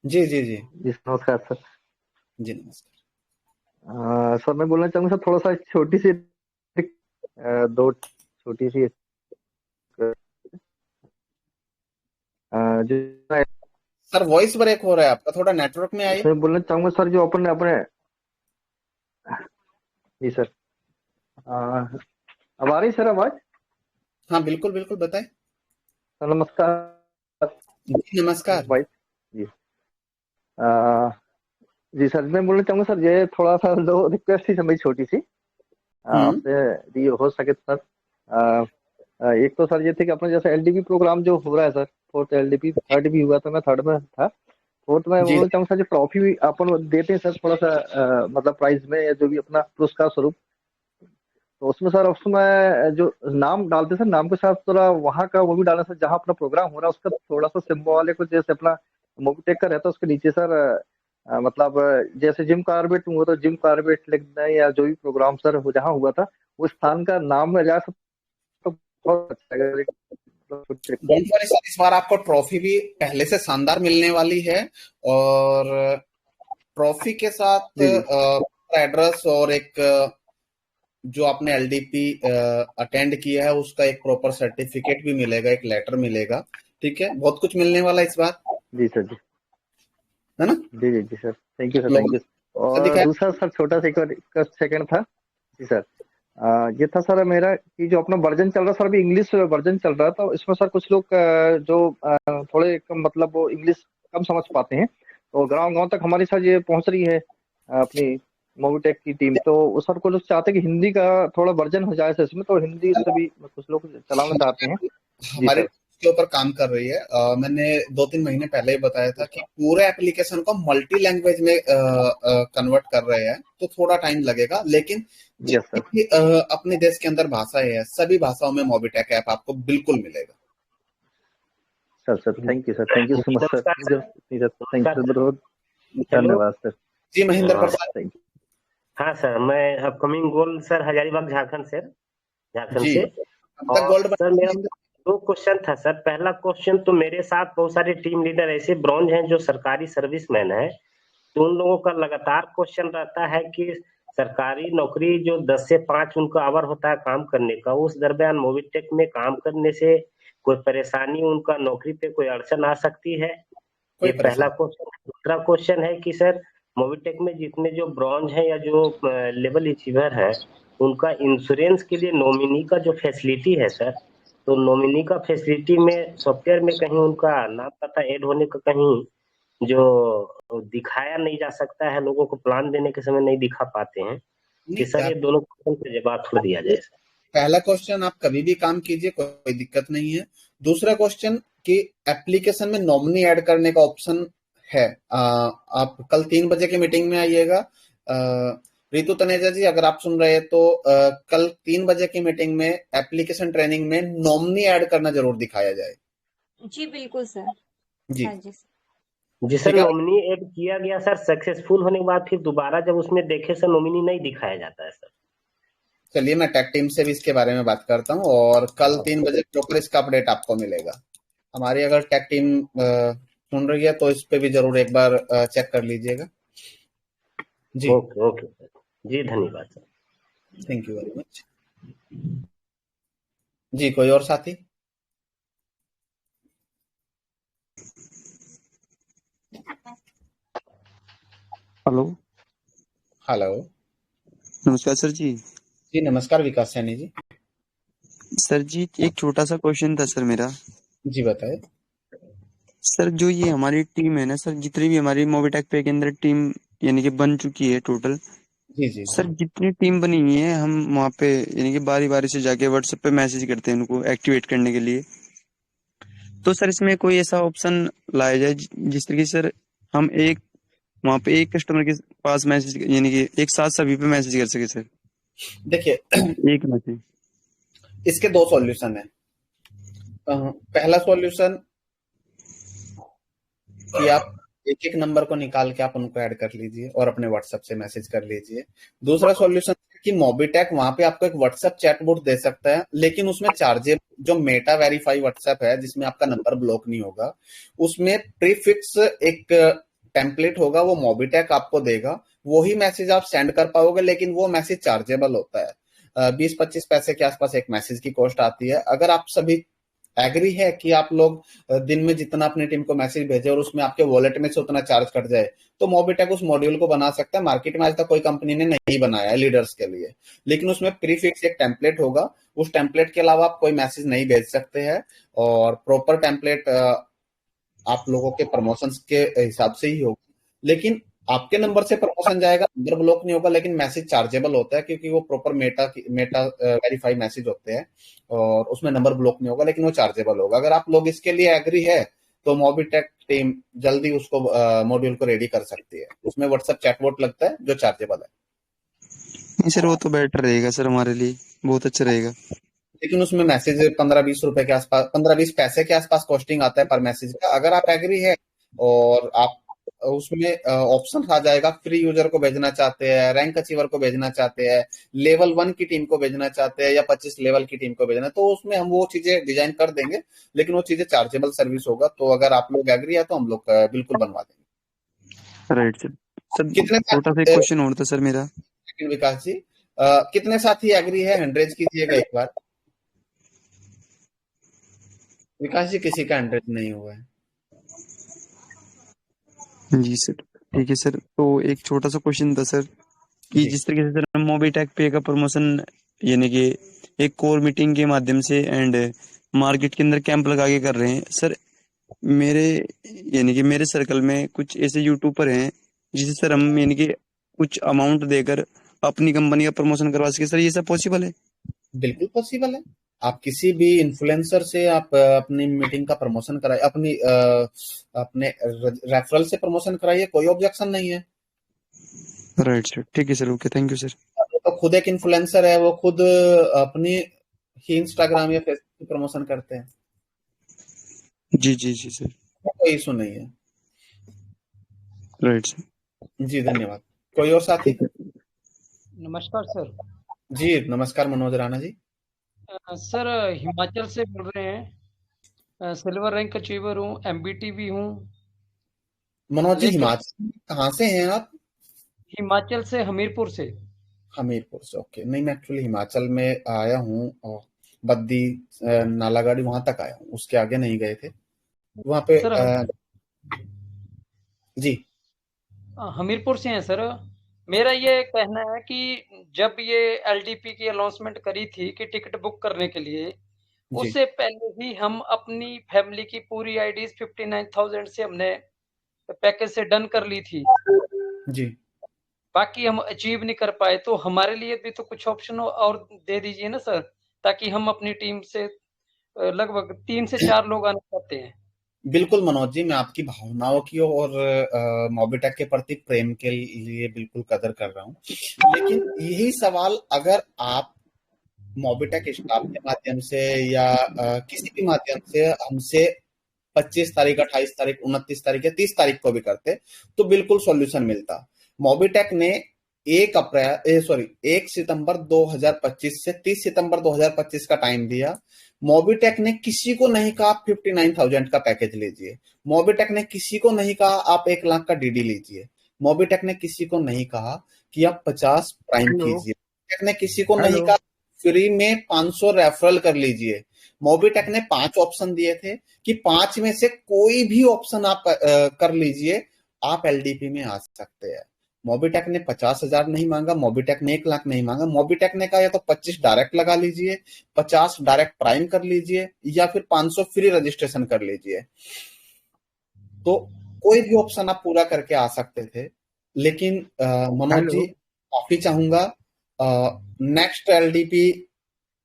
जी जी जी। जी नमस्कार सर। जी नमस्कार। सर मैं बोलना चाहूंगा सर, थोड़ा सा छोटी सी दो छोटी सी जो सर वॉइस ब्रेक हो रहा है आपका, थोड़ा नेटवर्क में आइए। इसमें बोलना चाहूंगा सर, जो अपन अपने जी सर, अब आ रही सर आवाज? हाँ बिल्कुल बिल्कुल, बताएं। सर नमस्कार जी नमस्कार। भाई जी। आ, जी सर, मैं बोलना चाहूंगा सर, ये थोड़ा सा दो रिक्वेस्ट थी सर मेरी छोटी सी हम्म। आपसे, यदि हो सके तो सर। एक तो सर ये थे कि अपना जैसे एलडीपी प्रोग्राम जो हो रहा है सर, फोर्थ एलडीपी, थर्ड भी हुआ था, मैं थर्ड में था। फोर्थ में जी बोलना चाहूंगा सर, जो ट्रॉफी भी अपन देते हैं सर, थोड़ा सा मतलब प्राइज में, या जो भी अपना पुरस्कार स्वरूप, तो उसमें सर, उसमें जो नाम डालते हैं सर, नाम के साथ थोड़ा वहाँ का वो भी डालना सर, जहाँ अपना प्रोग्राम हो रहा है उसका थोड़ा सा सिंबॉलिक, जैसे अपना मोबिटेक का रहता है उसके नीचे सर, मतलब जैसे जिम कार्बेट हुआ तो जिम कार्बेट लिख दें, या जो भी प्रोग्राम सर जहाँ हुआ था उस स्थान का नाम में जा सब, तो बहुत अच्छा लगेगा। डोंट वरी सर, इस बार आपको ट्रॉफी भी पहले से शानदार मिलने वाली है। और ट्रॉफी के साथ जी जी एड्रेस और एक जो आपने एलडीपी अटेंड किया है उसका एक प्रॉपर सर्टिफिकेट भी मिलेगा, एक लेटर मिलेगा। ठीक है, बहुत कुछ मिलने वाला है इस बार, जी सर जी है ना? जी जी जी sir, thank you sir, thank लोगों यू। को और दिखाया। दूसरा सर छोटा सा एक सेकंड था जी सर। ये था सर मेरा कि जो अपना वर्जन चल रहा सर, अभी इंग्लिश वर्जन चल रहा था, तो इसमें सर कुछ लोग जो थोड़े कम, मतलब वो इंग्लिश कम समझ पाते हैं, तो गांव गांव तक हमारी सर ये पहुंच रही है अपनी मोबिटेक की टीम, तो उस सर को लोग चाहते हैं कि हिंदी का थोड़ा वर्जन हो जाए सर इसमें, तो हिंदी से भी कुछ लोग चलाना चाहते हैं। जी हमारे सर। के ऊपर काम कर रही है। मैंने 2-3 महीने पहले ही बताया था कि पूरे एप्लीकेशन को मल्टी लैंग्वेज में कन्वर्ट कर रहे हैं, तो थोड़ा टाइम लगेगा। लेकिन यस जितनी सर। भी अपने देश के अंदर भाषाएं हैं, सभी भाषाओं में मोबिटेक ऐप आपको बिल्कुल मिलेगा। Sir sir thank you sir, thank you so much sir, नमस्कार सर। थैंक नमस्कार यू सर। सर, बहुत हेलो। धन्यवाद सर। जी महेंद्र प्रसाद। Thank you. हाँ सर, मैं upcoming goal sir, Hazaribagh Jharkhand से, झारखंड जी से। अब तक और गोल्ड सर मेरा महेंद्र। 2 क्वेश्चन था सर। पहला क्वेश्चन, तो मेरे साथ बहुत सारे टीम लीडर ऐसे ब्रॉन्ज हैं जो सरकारी सर्विसमैन हैं, तो उन लोगों का लगातार क्वेश्चन रहता है कि सरकारी नौकरी जो 10 से 5 उनका आवर होता है काम करने का, उस दरमियान मोबिटेक में काम करने से कोई परेशानी, उनका नौकरी पे कोई अड़चन आ सकती है? कोई ये पहला परेशानी। क्वेश्चन है। दूसरा क्वेश्चन है कि सर मोबिटेक में जितने जो ब्रॉन्ज हैं या जो लेवल अचीवर हैं, उनका इंश्योरेंस के लिए नॉमिनी का जो फैसिलिटी है सर, तो नॉमिनी का फैसिलिटी में सॉफ्टवेयर में कहीं उनका नाम पता ऐड होने का कहीं जो दिखाया नहीं जा सकता है, लोगों को प्लान देने के समय नहीं दिखा पाते हैं कि नहीं, सर ये दोनों क्वेश्चन का जवाब छोड़ दिया जाए सर। पहला क्वेश्चन आप कभी भी काम कीजिए, कोई दिक्कत नहीं है। दूसरा क्वेश्चन कि एप्लीकेशन में नॉमिनी ऐड करने का ऑप्शन है। आप कल 3 बजे की मीटिंग में आइएगा। रितु तनेजा जी, अगर आप सुन रहे हैं तो कल 3 बजे की मीटिंग में एप्लीकेशन ट्रेनिंग में नॉमिनी ऐड करना जरूर दिखाया जाए। जी बिल्कुल सर। जी हाँ जी जी सर, ठीक है। नॉमिनी ऐड किया गया सर, सक्सेसफुल होने के बाद फिर दोबारा जब उसमें देखे सर नॉमिनी नहीं दिखाया जाता है सर। चलिए, मैं टेक टीम से भी इसके बारे में बात करता हूँ और कल 3 बजे प्रॉपर इसका अपडेट आपको मिलेगा। हमारी अगर टेक टीम सुन रही है तो इस पे भी जरूर एक बार चेक कर लीजिएगा। जी ओके ओके सर, जी धन्यवाद sir. Thank you very much. जी कोई और साथी? हेलो। हेलो। नमस्कार सर जी। जी नमस्कार विकास सैनी जी। सर जी एक छोटा सा क्वेश्चन था सर मेरा। जी बताए। सर जो ये हमारी टीम है ना सर, जितनी भी हमारी मोबिटेक पे के अंदर टीम यानी कि बन चुकी है टोटल, जी जी सर जी जितनी टीम बनी हुई है हम वहाँ पे यानी कि बारी बारी से जाके व्हाट्सएप पे मैसेज करते हैं उनको एक्टिवेट करने के लिए। तो सर इसमें कोई ऐसा ऑप्शन लाया जाए जिस तरीके से सर हम एक वहाँ पे एक कस्टमर के पास मैसेज यानी कि एक साथ सभी पे मैसेज कर सके सर, देखिए, एक मैसेज। इसके 2 सॉल्यूशन है। पहला सॉल्यूशन कि आप एक एक नंबर को निकाल के आप उनको ऐड कर लीजिए और अपने व्हाट्सएप से मैसेज कर लीजिए। दूसरा सॉल्यूशन कि मोबिटेक वहां पे आपको एक व्हाट्सएप चैटबॉट दे सकता है, लेकिन उसमें चार्जेबल जो मेटा वेरीफाई व्हाट्सएप है जिसमें आपका नंबर ब्लॉक नहीं होगा, उसमें प्रीफिक्स एक टेम्पलेट होगा, वो मोबिटेक आपको देगा। वही मैसेज आप सेंड कर पाओगे, लेकिन वो मैसेज चार्जेबल होता है। 20-25 पैसे के आसपास एक मैसेज की कॉस्ट आती है। अगर आप सभी एग्री है कि आप लोग दिन में जितना अपनी टीम को मैसेज भेजे और उसमें आपके वॉलेट में से उतना चार्ज कट जाए, तो मोबिटेक उस मॉड्यूल को बना सकता है। मार्केट में आज तक कोई कंपनी ने नहीं बनाया है लीडर्स के लिए, लेकिन उसमें प्रीफिक्स एक टेम्पलेट होगा। उस टेम्पलेट के अलावा आप कोई मैसेज नहीं भेज सकते हैं और प्रॉपर टेम्पलेट आप लोगों के प्रमोशंस के हिसाब से ही होगा। लेकिन आपके नंबर से प्रमोशन जाएगा, नंबर ब्लॉक नहीं होगा, लेकिन मैसेज चार्जेबल होता है क्योंकि वो प्रॉपर मेटा वेरीफाई मैसेज होते हैं और उसमें नंबर ब्लॉक नहीं होगा, लेकिन वो चार्जेबल होगा। अगर आप लोग इसके लिए एग्री है तो मोबिटेक टीम जल्दी उसको मॉड्यूल को रेडी कर सकती है। उसमें व्हाट्सएप चैटबॉट लगता है जो चार्जेबल है। नहीं सर वो तो बेटर रहेगा सर, हमारे लिए बहुत अच्छा रहेगा। लेकिन उसमें मैसेज 15-20 रुपए के आसपास, 15-20 पैसे के आसपास कॉस्टिंग आता है पर मैसेज का। अगर आप एग्री है और आप उसमें ऑप्शन आ जाएगा फ्री यूजर को भेजना चाहते हैं, रैंक अचीवर को भेजना चाहते हैं, लेवल 1 की टीम को भेजना चाहते हैं या 25 लेवल की टीम को भेजना है, तो उसमें हम वो चीजें डिजाइन कर देंगे, लेकिन वो चीजें चार्जेबल सर्विस होगा। तो अगर आप लोग एग्री है तो हम लोग बिल्कुल बनवा देंगे। Right sir. सर कितने छोटा सा एक क्वेश्चन और था सर मेरा। विकास जी, कितने साथी एग्री है? हैंड कीजिएगा एक बार। विकास जी किसी का हैंड नहीं हुआ है। जी सर ठीक है सर। तो एक छोटा सा क्वेश्चन था सर कि जी जिस तरीके से सर हम मोबिटेक पे का प्रमोशन यानी कि एक कोर मीटिंग के माध्यम से एंड मार्केट के अंदर कैंप लगा के कर रहे हैं सर, मेरे यानी कि मेरे सर्कल में कुछ ऐसे यूट्यूबर हैं जिसे सर हम यानी कि कुछ अमाउंट देकर अपनी कंपनी का प्रमोशन करवा सके सर, ये सब पॉसिबल है? बिल्कुल पॉसिबल है। आप किसी भी इन्फ्लुएंसर से आप अपनी मीटिंग का प्रमोशन कराइए, अपने रेफरल से प्रमोशन कराइए, कोई ऑब्जेक्शन नहीं है। राइट सर ठीक है sir, okay thank you sir. तो खुद एक इन्फ्लुएंसर है, वो खुद अपनी ही इंस्टाग्राम या फेसबुक पे प्रमोशन करते हैं। जी जी जी सर। कोई इशू नहीं है। Right sir. जी धन्यवाद। कोई और साथी? नमस्कार सर। जी नमस्कार मनोज राणा जी। सर हिमाचल से बोल रहे हैं, सिल्वर रैंक अचीवर हूँ, एमबीटी भी हूँ। मनोज जी लेकिन हिमाचल कहाँ से हैं आप? हिमाचल से, हमीरपुर से। हमीरपुर से, ओके। नहीं, मैं एक्चुअली हिमाचल में आया हूँ और बद्दी नालागढ़ वहां तक आया हूँ, उसके आगे नहीं गए थे वहां पे। सर जी हमीरपुर से हैं सर। मेरा ये कहना है कि जब ये एलडीपी की अनाउंसमेंट करी थी कि टिकट बुक करने के लिए, जी उससे पहले ही हम अपनी फैमिली की पूरी आईडीज 59,000 से हमने पैकेज से डन कर ली थी। जी बाकी हम अचीव नहीं कर पाए, तो हमारे लिए भी तो कुछ ऑप्शन और दे दीजिए ना सर, ताकि हम अपनी टीम से लगभग 3 से 4 लोग आना चाहते हैं। बिल्कुल मनोज जी, मैं आपकी भावनाओं की और मोबिटेक के प्रति प्रेम के लिए बिल्कुल कदर कर रहा हूँ, लेकिन यही सवाल अगर आप मोबिटेक स्टाफ के माध्यम से या किसी भी माध्यम से हमसे 25 तारीख, 28 तारीख, 29 तारीख या 30 तारीख को भी करते तो बिल्कुल सॉल्यूशन मिलता। मोबिटेक ने 1 सितंबर 2025 से 30 सितंबर 2025 का टाइम दिया। मोबिटेक ने किसी को नहीं कहा आप 59,000 का पैकेज लीजिए। मोबिटेक ने किसी को नहीं कहा आप 1 लाख का डीडी लीजिए। मोबिटेक ने किसी को नहीं कहा कि आप 50 प्राइम हेलो कीजिए। मोबिटेक ने किसी को नहीं हेलो कहा फ्री में 500 रेफरल कर लीजिए। मोबिटेक ने 5 ऑप्शन दिए थे कि 5 में से कोई भी ऑप्शन आप कर लीजिए, आप एलडीपी में आ सकते हैं। मोबिटेक ने 50,000 नहीं मांगा, मोबिटेक ने 1 लाख नहीं मांगा। मोबिटेक ने कहा या तो 25 डायरेक्ट लगा लीजिए, 50 डायरेक्ट प्राइम कर लीजिए या फिर 500 फ्री रजिस्ट्रेशन कर लीजिए। तो कोई भी ऑप्शन आप पूरा करके आ सकते थे, लेकिन मनोज जी हेलो माफी चाहूंगा, नेक्स्ट एलडीपी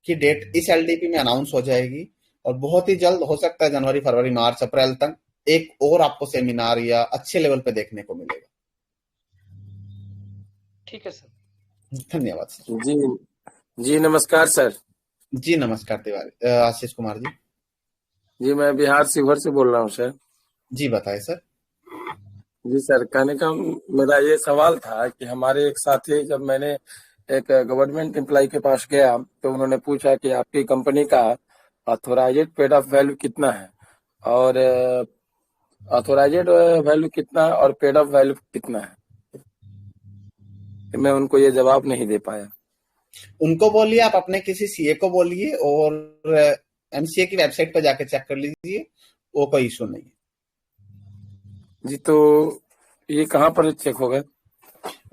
की डेट इस एलडीपी में अनाउंस हो जाएगी और बहुत ही जल्द, हो सकता है जनवरी, फरवरी, मार्च, अप्रैल तक एक और आपको सेमिनार या अच्छे लेवल पे देखने को मिलेगा। ठीक है सर। धन्यवाद सर। जी जी नमस्कार सर। जी नमस्कार तिवारी, आशीष कुमार जी। जी मैं बिहार शिवहर से बोल रहा हूँ सर। जी बताएं सर। जी सर, कहने का मेरा ये सवाल था कि हमारे एक साथी, जब मैंने एक गवर्नमेंट एम्प्लॉय के पास गया तो उन्होंने पूछा कि आपकी कंपनी का ऑथोराइज्ड पेड ऑफ वैल्यू कितना है और ऑथोराइज्ड वैल्यू कितना है और पेड ऑफ वैल्यू कितना है। मैं उनको ये जवाब नहीं दे पाया। उनको बोलिए, आप अपने किसी सीए को बोलिए और एमसीए की वेबसाइट पर जाके चेक कर लीजिए, वो कोई इशू नहीं है। जी तो ये कहाँ पर चेक होगा?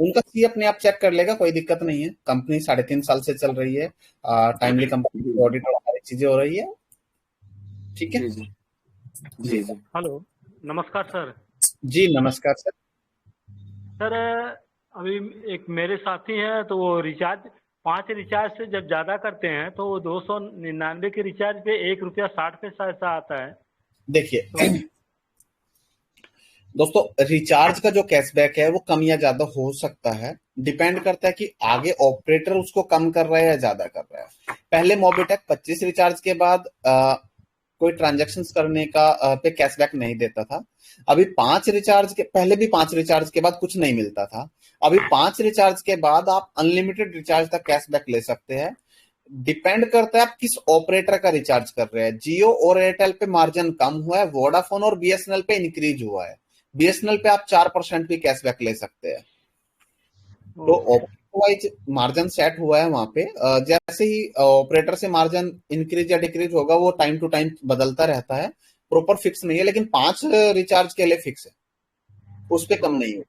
उनका सीए अपने आप चेक कर लेगा, कोई दिक्कत नहीं है। कंपनी 3.5 साल से चल रही है, टाइमली कंपनी ऑडिट और सारी चीजें हो रही है। ठीक है जी जी जी जी। हेलो, नमस्कार सर। जी नमस्कार सर। सर अभी एक मेरे साथी हैं तो वो रिचार्ज 5 रिचार्ज से जब ज़्यादा करते हैं तो वो 299 के रिचार्ज पे ₹1.60 ऐसा आता है। देखिए तो दोस्तों, रिचार्ज का जो कैशबैक है वो कम या ज्यादा हो सकता है, डिपेंड करता है कि आगे ऑपरेटर उसको कम कर रहा है या ज्यादा कर रहा है। पहले मोबिटेक 25 रिचार्ज के बाद कोई ट्रांजैक्शंस करने का पे कैशबैक नहीं देता था। अभी 5 रिचार्ज के पहले भी 5 रिचार्ज के बाद कुछ नहीं मिलता था। अभी 5 रिचार्ज के बाद आप अनलिमिटेड रिचार्ज तक कैशबैक ले सकते हैं। डिपेंड करता है आप किस ऑपरेटर का रिचार्ज कर रहे हैं। जियो और एयरटेल पे मार्जिन कम हुआ है, वोडाफोन और बीएसएनएल पे इंक्रीज हुआ है। बीएसएनएल पे आप 4% भी कैशबैक ले सकते हैं। तो ऑपरेटर वाइज मार्जिन सेट हुआ है वहां पे। जैसे ही ऑपरेटर से मार्जिन इंक्रीज या डिक्रीज होगा वो टाइम टू टाइम बदलता रहता है, प्रॉपर फिक्स नहीं है, लेकिन 5 रिचार्ज के लिए फिक्स है, उस पे कम नहीं हो।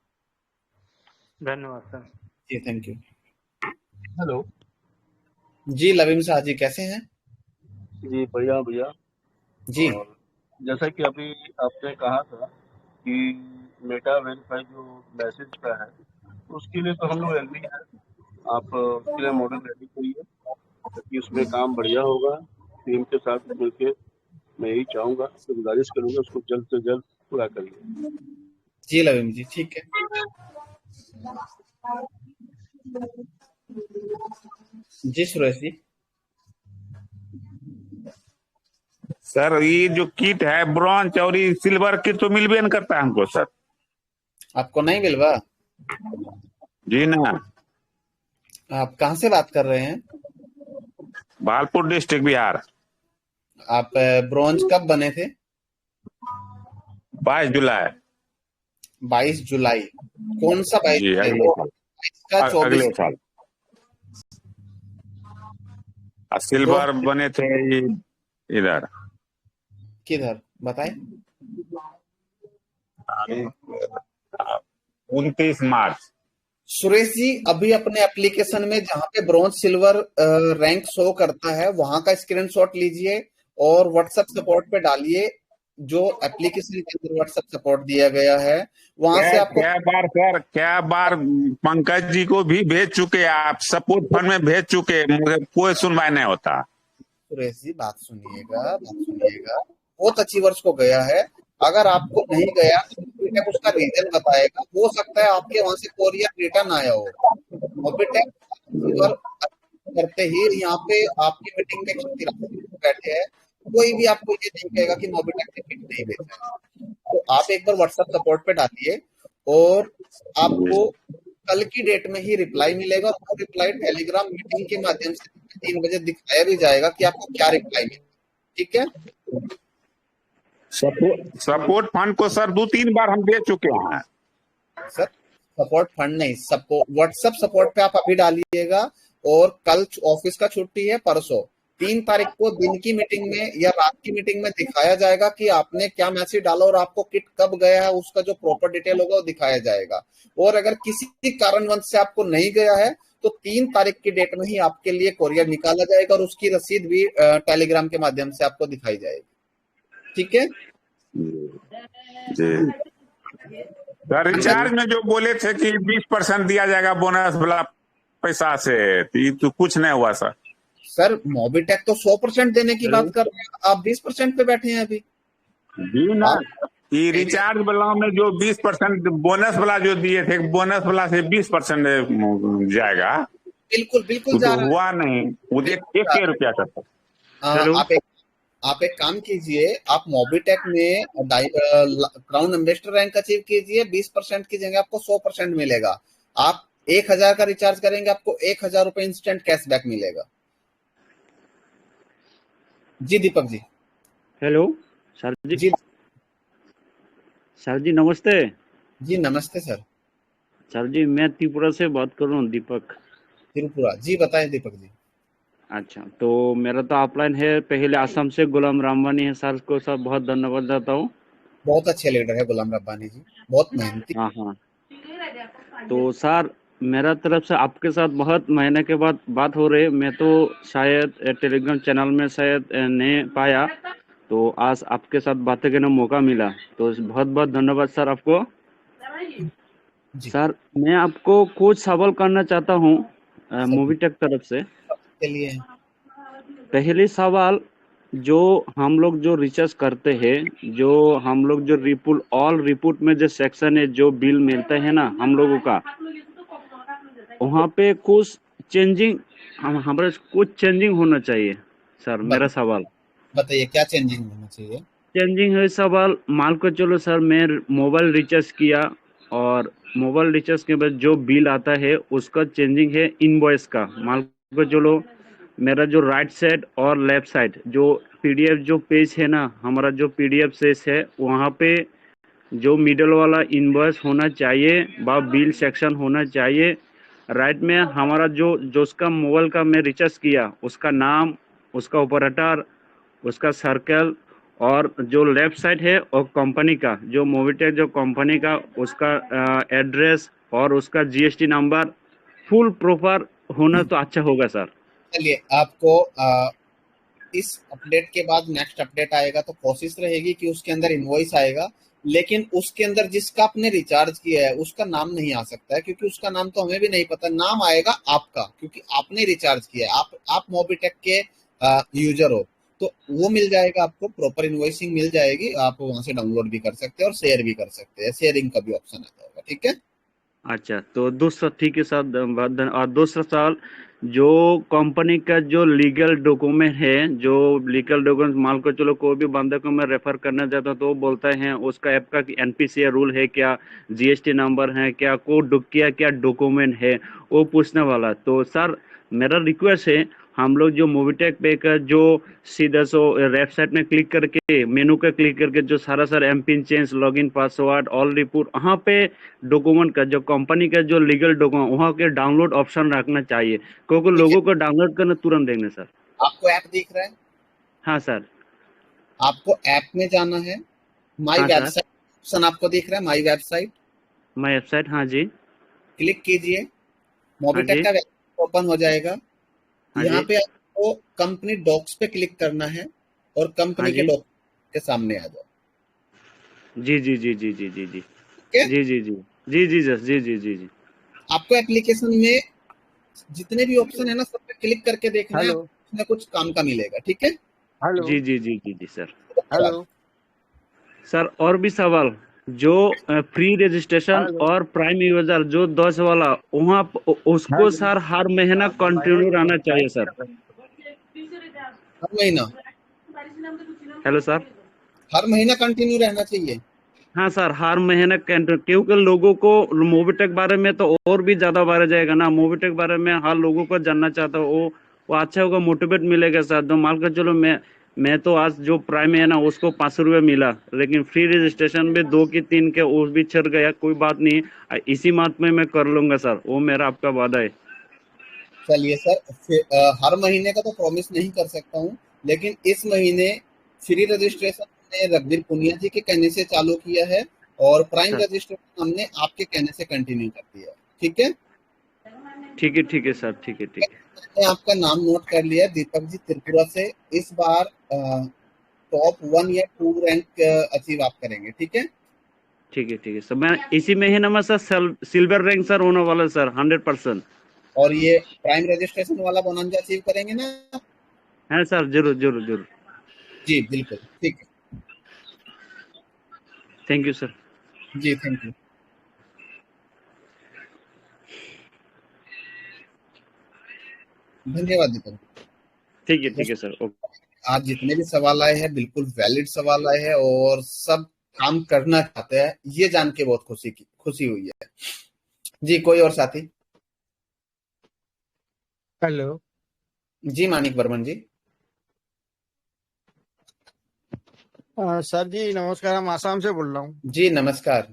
धन्यवाद सर। जी थैंक यू। हेलो जी लवीम शाह जी, कैसे हैं? जी बढ़िया भैया। जी और जैसा कि अभी आपने कहा था कि मेटा वेरीफाई जो मैसेज का है उसके लिए तो हम लोग एग्री है। आप उसके लिए मॉडल रेडी करिए ताकि उसमें काम बढ़िया होगा। टीम के साथ मिलकर मैं यही चाहूँगा, गुजारिश करूँगा उसको जल्द से जल्द पूरा करिए। जी लवीम जी, ठीक है। जी सुरेश जी। सर ये जो किट है ब्रॉन्ज और ये सिल्वर किट तो मिल भी नहीं करता हमको सर। आपको नहीं मिलवा? जी ना। आप कहाँ से बात कर रहे हैं? भागलपुर डिस्ट्रिक्ट बिहार। आप ब्रॉन्ज कब बने थे? 22 जुलाई। 22 जुलाई? कौन सा 22 जी जुलाई? अगले साल। 22 का 24? अगले साल। सिल्वर बने थे इधर। किधर बताए? 29 मार्च। सुरेश जी, अभी अपने एप्लीकेशन में जहां पे ब्रॉन्ज सिल्वर रैंक शो करता है वहां का स्क्रीनशॉट लीजिए और व्हाट्सएप सपोर्ट पे डालिए। जो एप्लीकेशन के अंदर व्हाट्सएप सपोर्ट दिया गया है वहां से आपको क्या बार पंकज जी को भी भेज चुके, आप सपोर्ट फंड में भेज चुके, मगर कोई सुनवाई नहीं होता। सुरेश जी बात सुनिएगा, बहुत अच्छी वर्ष को गया है। अगर आपको नहीं गया तो मोबिटेक उसका रीजन बताएगा। हो सकता है आपके वहां से कोरियर रिटर्न आया हो। मोबिटेक करते ही यहाँ पे आपकी मीटिंग में 183 बैठे हैं, कोई भी आपको ये नहीं कहेगा कि मोबिटेक ने किट नहीं भेजा है। तो आप एक बार व्हाट्सएप सपोर्ट पे डालिए और आपको कल की डेट में ही रिप्लाई मिलेगा। और वो रिप्लाई टेलीग्राम मीटिंग के माध्यम से 3 बजे दिखाया भी जाएगा कि आपको क्या रिप्लाई मिला। ठीक है, सपोर्ट फंड को सर 2-3 बार हम दे चुके हैं सर। सपोर्ट फंड नहीं, व्हाट्सएप सपोर्ट पे आप अभी डालिएगा। और कल ऑफिस का छुट्टी है, परसों 3 तारीख को दिन की मीटिंग में या रात की मीटिंग में दिखाया जाएगा कि आपने क्या मैसेज डाला और आपको किट कब गया है, उसका जो प्रॉपर डिटेल होगा वो दिखाया जाएगा। और अगर किसी कारणवश से आपको नहीं गया है तो 3 तारीख की डेट में ही आपके लिए कोरियर निकाला जाएगा और उसकी रसीद भी टेलीग्राम के माध्यम से आपको दिखाई जाएगी। ठीक है जी सर। रिचार्ज में जो बोले थे कि 20% दिया जाएगा बोनस वाला पैसा से, तो कुछ नहीं हुआ सर। सर मोबिटेक तो 100% देने की बात कर रहे हैं, आप 20% पे बैठे हैं अभी जी ना। ये रिचार्ज वाला में जो 20% बोनस वाला जो दिए थे, बोनस वाला से 20% जाएगा। बिल्कुल जा रहा है। हुआ नहीं, वो 1 रुपया का। आप एक काम कीजिए, आप मोबिटेक में क्राउन एम्बेसडर रैंक अचीव कीजिए, 20% की जगह आपको 100% मिलेगा। आप 1000 का रिचार्ज करेंगे, आपको 1000 रुपए इंस्टेंट कैशबैक मिलेगा। जी दीपक जी। हेलो सर जी। सर जी नमस्ते। जी नमस्ते सर। सर जी मैं त्रिपुरा से बात कर रहा हूँ, दीपक। त्रिपुरा जी, बताएं दीपक जी। अच्छा, तो मेरा तो ऑफलाइन है, पहले आसाम से गुलाम रामवानी है सर को सब बहुत धन्यवाद देता हूँ। बहुत अच्छे लीडर है गुलाम रब्बानी जी, बहुत मेहनती। हाँ। तो सर मेरा तरफ से आपके साथ बहुत महीने के बाद बात हो रही है। मैं तो शायद टेलीग्राम चैनल में शायद नहीं पाया, तो आज आपके साथ बातें करने का मौका मिला, तो बहुत बहुत धन्यवाद सर आपको। सर मैं आपको कुछ सवाल करना चाहता हूँ मोबिटेक तरफ से। चलिए। पहली सवाल, जो हम लोग जो रिसर्च करते हैं, जो हम लोग जो ऑल रिपोर्ट में जो सेक्शन है, जो बिल मिलता है ना हम लोगों का, वहाँ पे कुछ चेंजिंग हमारे कुछ चेंजिंग होना चाहिए सर। मेरा सवाल बताइए क्या चेंजिंग होना चाहिए। चेंजिंग है सवाल, मान को चलो सर मैं मोबाइल रिचार्ज किया और मोबाइल रिचार्ज के बाद जो बिल आता है उसका चेंजिंग है इनवॉइस का। मान को चलो मेरा जो राइट साइड और लेफ्ट साइड जो पीडीएफ जो पेज है ना, हमारा जो पीडीएफ पेज है, वहाँ पे जो मिडल वाला इनवॉइस होना चाहिए व बिल सेक्शन होना चाहिए। राइट में हमारा जो उसका मोबाइल का मैं रिचार्ज किया उसका नाम, उसका ऑपरेटर, उसका सर्कल, और जो लेफ्ट साइड है और कंपनी का जो मोबिटेक जो कंपनी का उसका एड्रेस और उसका जीएसटी नंबर फुल प्रॉपर होना तो अच्छा होगा सर। चलिए, आपको इस अपडेट के बाद नेक्स्ट अपडेट आएगा तो कोशिश रहेगी कि उसके अंदर इनवॉइस आएगा, लेकिन उसके अंदर जिसका आपने रिचार्ज किया है उसका नाम नहीं आ सकता है, क्योंकि उसका नाम तो हमें भी नहीं पता। नाम आएगा आपका, क्योंकि आपने रिचार्ज किया है, आप मोबिटेक के यूजर हो, तो वो मिल जाएगा आपको, प्रॉपर इनवॉइसिंग मिल जाएगी। आप वहां से डाउनलोड भी कर सकते हैं और शेयर भी कर सकते हैं, शेयरिंग का भी ऑप्शन आ जाएगा। ठीक है, अच्छा, तो दूसरा ठीक है सर। और दूसरा सवाल, जो कंपनी का जो लीगल डॉक्यूमेंट है, जो लीगल डॉक्यूमेंट मान को चलो कोई भी बंदे को मैं रेफर करना चाहता हूँ तो बोलते हैं उसका ऐप का एनपीसीआई रूल है क्या, जीएसटी नंबर है क्या, कोड क्या डॉक्यूमेंट है, वो पूछने वाला। तो सर मेरा रिक्वेस्ट है, हम लोग जो मोबिटेक पे का जो सीधा सो वेबसाइट में क्लिक करके मेनू का क्लिक करके जो सारा MPIN change, login password, all report, वहाँ पे डॉक्यूमेंट का जो कंपनी का जो लीगल डॉक्यूमेंट वहाँ के डाउनलोड ऑप्शन रखना चाहिए, क्योंकि लोगों को डाउनलोड करना तुरंत देंगे सर। आपको ऐप दिख रहा है? हाँ सर। आपको ऐप में जाना है, माई वेबसाइट ऑप्शन आपको दिख रहा है, माई वेबसाइट। माई वेबसाइट, हाँ जी। क्लिक कीजिए, हाँ मोबिटेक जी का वेबसाइट ओपन हो जाएगा। हाँ यहाँ जी पे आपको कंपनी डॉक्स पे क्लिक करना है और हाँ कंपनी के जी डॉक्यूमेंट के सामने आ जाओ। जी जी जी जी जी जी जी ठीक है, जी जी जी जी जी सर जी जी जी जी आपको एप्लीकेशन में जितने भी ऑप्शन है ना, सब पे क्लिक करके देखना है, हेलो कुछ ना कुछ काम का मिलेगा। ठीक है, हेलो जी जी जी जी जी सर धन्यवाद। हेलो सर और भी सवाल जो फ्री रजिस्ट्रेशन हेलो और प्राइम यूजर जो 10 वाला वहाँ उसको हेलो सर हर महीना कंटिन्यू रहना चाहिए सर। हर महीना हेलो सर हर महीना कंटिन्यू रहना चाहिए। हाँ सर हर महीने कंटिन्यू, क्योंकि लोगों को मोबिटेक बारे में तो और भी ज्यादा बारे जाएगा ना, मोबिटेक बारे में हर लोगों को जानना चाहता है, वो अच्छा होगा, मोटिवेट मिलेगा सर। तो मान कर चलो मैं तो आज जो प्राइम है ना उसको 500 रुपये मिला, लेकिन फ्री रजिस्ट्रेशन में 2 की 3 के वो भी चढ़ गया, कोई बात नहीं, इसी माह में मैं कर लूंगा सर, वो मेरा आपका वादा है। चलिए सर, हर महीने का तो प्रॉमिस नहीं कर सकता हूँ, लेकिन इस महीने फ्री रजिस्ट्रेशन हमने रघुवीर पुनिया जी के कहने से चालू किया है और प्राइम सर रजिस्ट्रेशन हमने आपके कहने से कंटिन्यू कर दिया है। ठीक है, ठीक है सर, ठीक है मैंने आपका नाम नोट कर लिया, दीपक जी त्रिपुरा से। इस बार टॉप 1 या 2 रैंक अचीव आप करेंगे। ठीक है, ठीक है सर, मैं इसी महीने में सर सिल्वर रैंक सर होने वाला सर 100%। और ये प्राइम रजिस्ट्रेशन वाला बोनंजा अचीव करेंगे ना? है सर, जरूर जरूर जरूर। जी बिल्कुल, ठीक है थैंक यू सर। जी, थैंक यू। धन्यवाद दीपक। ठीक है सर, ओके। आज जितने भी सवाल आए हैं बिल्कुल वैलिड सवाल आए हैं और सब काम करना चाहते हैं, ये जान के बहुत खुशी हुई है। जी, कोई और साथी? हेलो जी मानिक बर्मन जी। सर जी नमस्कार, हम आसाम से बोल रहा हूँ। जी नमस्कार।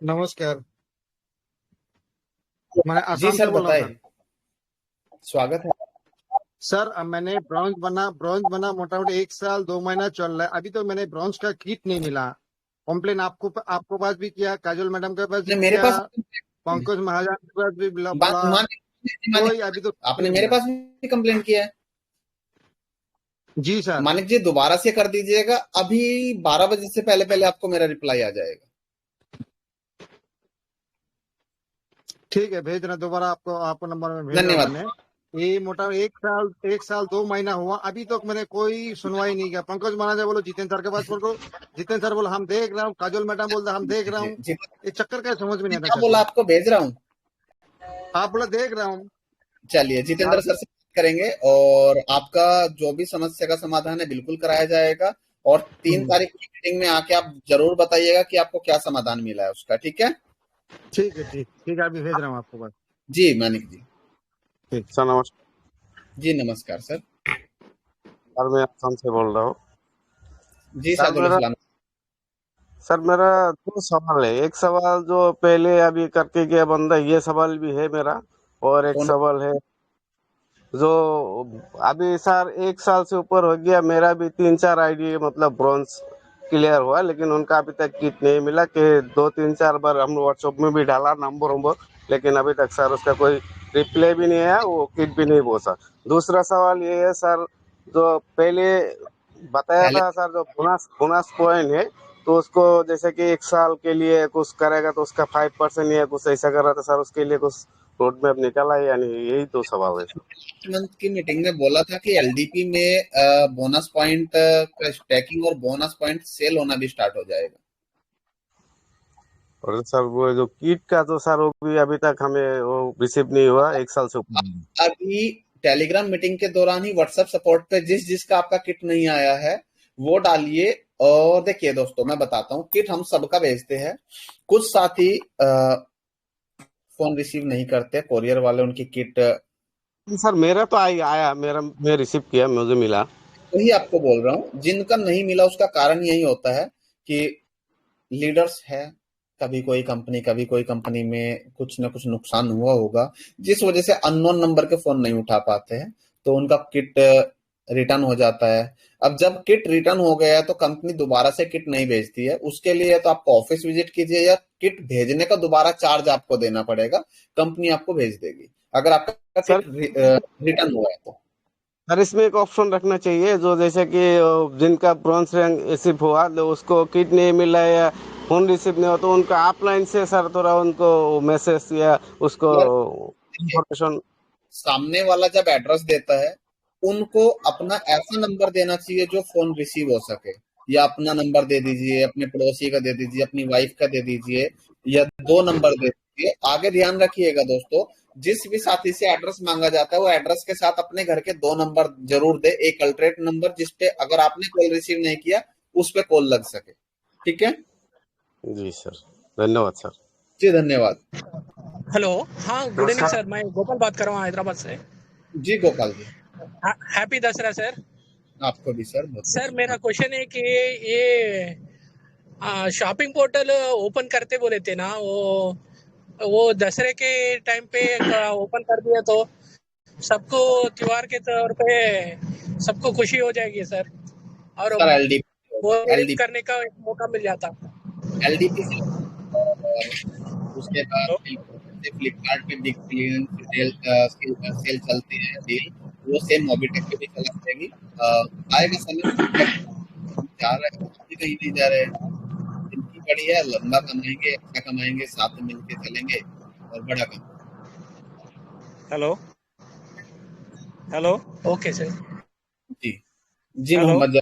नमस्कार, मैं जी आसाम सर से बोल रहा हूँ बताए, सर। स्वागत है। सर मैंने ब्रॉन्ज बना मोटामोटी 1 साल 2 महीना चल रहा है, अभी तो मैंने ब्रॉन्ज का किट नहीं मिला। कंप्लेन आपको पास भी किया, काजल मैडम के पास भी मेरे किया, पास पंकज महाजन के पास भी बोला, कोई अभी तो आपने नहीं मेरे मिला। पास भी कंप्लेंट किया है? जी सर। मानिक जी दोबारा से कर दीजिएगा, अभी 12 बजे से पहले पहले आपको मेरा रिप्लाई आ जाएगा। ठीक है, भेज रहा दोबारा, आपको नंबर में भेज रहा हूँ धन्यवाद। मैंने। ये मोटा 1 साल 2 महीना हुआ, अभी तक मैंने कोई सुनवाई नहीं किया। पंकज महाराजा बोलो जितेंद्र सर के पास बोलो, जितेंद्र सर बोलो हम देख रहा हूँ, काजल मैडम बोलते हम देख रहा हूँ। ये चक्कर क्या समझ में नहीं आता क्या सर बोला? जी। आपको भेज रहा हूँ। आप बोला देख रहा हूँ। चलिए जितेंद्र सर से बात करेंगे और आपका जो भी समस्या का समाधान है बिल्कुल कराया जाएगा। और 3 तारीख की मीटिंग में आके आप जरूर बताइएगा कि आपको क्या समाधान मिला है उसका। ठीक है, ठीक है, अभी भेज रहा हूँ आपको बस। जी मानिक जी। ठीक सर, नमस्कार जी नमस्कार सर। सर, मैं आसाम से बोल रहा हूँ। जी सर सादुल मेरा इस्लाम। सर मेरा 2 सवाल है। एक सवाल जो पहले अभी करके गया बंदा, ये सवाल भी है मेरा, और एक कौन? सवाल है जो अभी सर 1 साल से ऊपर हो गया, मेरा भी 3-4 आईडी मतलब ब्रॉन्ज क्लियर हुआ, लेकिन उनका अभी तक किट नहीं मिला। कि 2-3-4 बार हम व्हाट्सएप में भी डाला नंबर, लेकिन अभी तक सर उसका कोई रिप्लाई भी नहीं आया, वो किट भी नहीं पहुंचा। दूसरा सवाल ये है सर, जो पहले बताया पहले था सर, जो बोनस पॉइंट है, तो उसको जैसे कि 1 साल के लिए कुछ करेगा तो उसका 5% या कुछ ऐसा कर रहा था सर, उसके लिए कुछ रोड मैप निकाला है या नहीं? यही 2 सवाल है सर। मंथ की मीटिंग में बोला था कि एलडीपी में बोनस पॉइंट का स्टैकिंग और बोनस पॉइंट सेल होना भी स्टार्ट हो जाएगा। और सर वो जो किट का तो सर वो भी अभी तक हमें वो रिसीव नहीं हुआ, 1 साल से ऊपर। अभी टेलीग्राम मीटिंग के दौरान ही व्हाट्सएप सपोर्ट पे जिसका आपका किट नहीं आया है वो डालिए। और देखिए दोस्तों, मैं बताता हूँ, किट हम सबका भेजते हैं। कुछ साथी फोन रिसीव नहीं करते, कोरियर वाले उनकी किट। सर मेरा तो आया, मैं रिसीव किया, मुझे मिला। वही आपको बोल रहा हूँ, जिनका नहीं मिला उसका कारण यही होता है कि लीडर्स है, कभी कोई कंपनी में कुछ ना कुछ नुकसान हुआ होगा, जिस वजह से अननोन नंबर के फोन नहीं उठा पाते हैं, तो उनका किट रिटर्न हो जाता है। अब जब किट रिटर्न हो गया है तो कंपनी दोबारा से किट नहीं भेजती है, उसके लिए तो आपको ऑफिस विजिट कीजिए या किट भेजने का दोबारा चार्ज आपको देना पड़ेगा, कंपनी आपको भेज देगी अगर आपका सर किट रिटर्न हुआ है तो। सर इसमें एक ऑप्शन रखना चाहिए जो जैसे कि जिनका ब्रॉन्ज रैंक रिसीव हुआ तो उसको किट नहीं मिला या फोन रिसीव नहीं हुआ तो उनका ऑफलाइन से सर थोड़ा उनको मैसेज या उसको यार इंफॉर्मेशन। सामने वाला जब एड्रेस देता है उनको अपना ऐसा नंबर देना चाहिए जो फोन रिसीव हो सके, या अपना नंबर दे दीजिए, अपने पड़ोसी का दे दीजिए, अपनी वाइफ का दे दीजिए, या 2 नंबर दे दीजिए। आगे ध्यान रखिएगा दोस्तों, जिस भी साथी से एड्रेस मांगा जाता है वो एड्रेस के साथ अपने घर के 2 नंबर जरूर दे, एक अल्टरनेट नंबर जिसपे अगर आपने कॉल रिसीव नहीं किया उस पे कॉल लग सके। ठीक है जी सर, धन्यवाद सर। जी धन्यवाद। हेलो, हाँ गुड इवनिंग सर, मैं गोपाल बात कर रहा हूँ हैदराबाद से। जी गोपाल जी, हैप्पी दशहरा सर। आपको भी सर। सर मेरा क्वेश्चन है कि ये शॉपिंग पोर्टल ओपन करते बोले थे ना, वो दशहरे के टाइम पे ओपन कर दिया तो सबको त्योहार के तौर पे सबको खुशी हो जाएगी सर, और सर वो LDP करने का एक मौका मिल जाता। LDP से उसके बाद फ्लिपकार्ट पे बिग बिलियन सेल चलती है डील, वो सेम मोबिटेक पे भी चला जाएगी। आएगा समय, जा रहे हैं कहीं नहीं जा रहे हैं, जिनकी बड़ी है लंबा कमाएंगे, अच्छा कमाएंगे, साथ में मिलके चलेंगे और बड़ा कमाएंगे। Hello hello, okay sir. जी जी हेलो मोहम्मद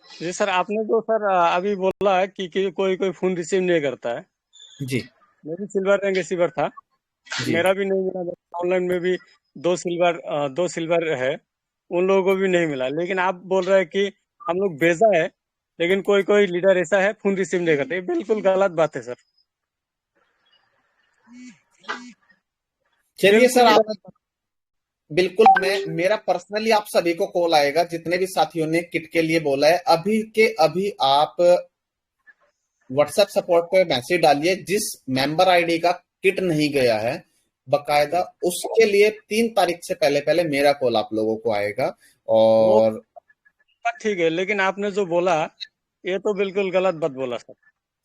जी सर, आपने जो सर अभी बोला है कि कोई फोन रिसीव नहीं करता है। जी मेरी सिल्वर रैंक रिसीवर था, जी मेरा भी नहीं मिला। ऑनलाइन में भी 2 सिल्वर है, उन लोगों को भी नहीं मिला। लेकिन आप बोल रहे हैं कि हम लोग भेजा है लेकिन कोई लीडर ऐसा है फोन रिसीव नहीं करते, बिल्कुल गलत बात है सर। चलिए सर, आप बिल्कुल मेरा पर्सनली आप सभी को कॉल आएगा, जितने भी साथियों ने किट के लिए बोला है अभी के अभी आप व्हाट्सएप सपोर्ट पे मैसेज डालिए, जिस मेंबर आईडी का किट नहीं गया है बकायदा उसके लिए 3 तारीख से पहले मेरा कॉल आप लोगों को आएगा। और ठीक है, लेकिन आपने जो बोला ये तो बिल्कुल गलत बात बोला सर।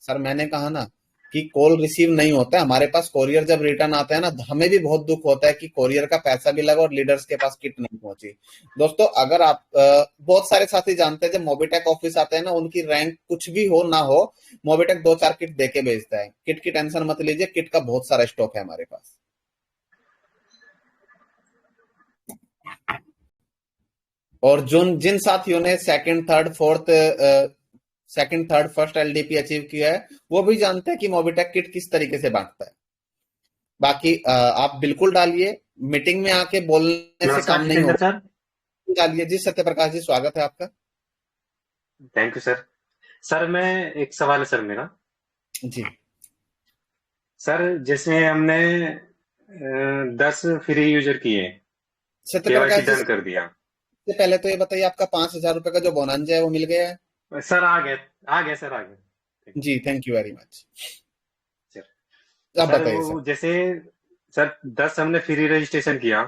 सर मैंने कहा ना कि कॉल रिसीव नहीं होता है, हमारे पास कोरियर जब रिटर्न आता है ना हमें भी बहुत दुख होता है कि कोरियर का पैसा भी लगा और लीडर्स के पास किट नहीं पहुंची। दोस्तों अगर आप बहुत सारे साथी जानते हैं जब मोबिटेक ऑफिस आते हैं ना, उनकी रैंक कुछ भी हो ना हो, मोबिटेक 2-4 किट देके भेजता है। किट की टेंशन मत लीजिए, किट का बहुत सारा स्टॉक है हमारे पास। और जिन साथियों ने second third first LDP achieve किया है वो भी जानते हैं कि मोबिटेक किट किस तरीके से बांटता है। बाकी आप बिल्कुल डालिए, मीटिंग में आके बोलने से काम नहीं होगा, डालिए। जी सत्यप्रकाश जी, स्वागत है आपका। Thank you sir. सर मैं एक सवाल है सर मेरा। जी सर, जैसे हमने 10 फ्री यूजर किए, सत्यप्रकाश डन कर दिया, इससे पहले तो ये बताइए आपका 5,000 रुपए का जो बोनांजा है वो मिल गया है? सर आ गया सर, आ गया। जी थैंक यू वेरी मच। अब बताइए सर। जैसे सर 10 हमने फ्री रजिस्ट्रेशन किया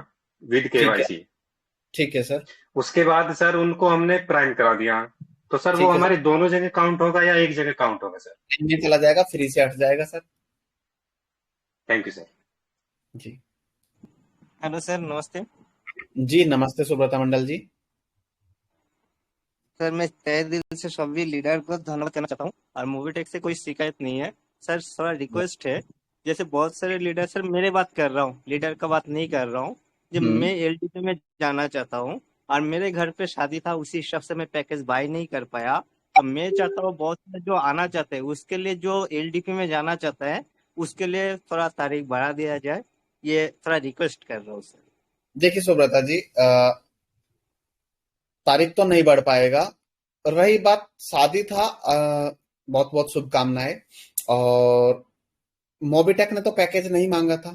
विद KYC, ठीक है सर। उसके बाद सर उनको हमने प्राइम करा दिया, तो सर वो हमारे दोनों जगह काउंट होगा या एक जगह काउंट होगा सर? में चला जाएगा, फ्री से हट जाएगा सर। Thank you sir. जी हेलो सर, नमस्ते। जी नमस्ते सुब्रता मंडल जी। सर मैं तहे दिल से सभी लीडर को धन्यवाद करना चाहता हूँ, और मोबिटेक से कोई शिकायत नहीं है सर। थोड़ा रिक्वेस्ट है, जैसे बहुत सारे लीडर, सर मेरे बात कर रहा हूँ, लीडर का बात नहीं कर रहा हूँ। जब मैं LDP में जाना चाहता हूँ और मेरे घर पे शादी था, उसी हिसाब से मैं पैकेज बाय नहीं कर पाया। अब मैं चाहता हूँ बहुत सारे जो आना चाहते हैं उसके लिए, जो LDP में जाना चाहता है उसके लिए थोड़ा तारीख बढ़ा दिया जाए, ये थोड़ा रिक्वेस्ट कर रहा हूँ सर। देखिए सुब्रता जी, तारीख तो नहीं बढ़ पाएगा। रही बात शादी था, बहुत बहुत शुभकामनाएं। और मोबिटेक ने तो पैकेज नहीं मांगा था,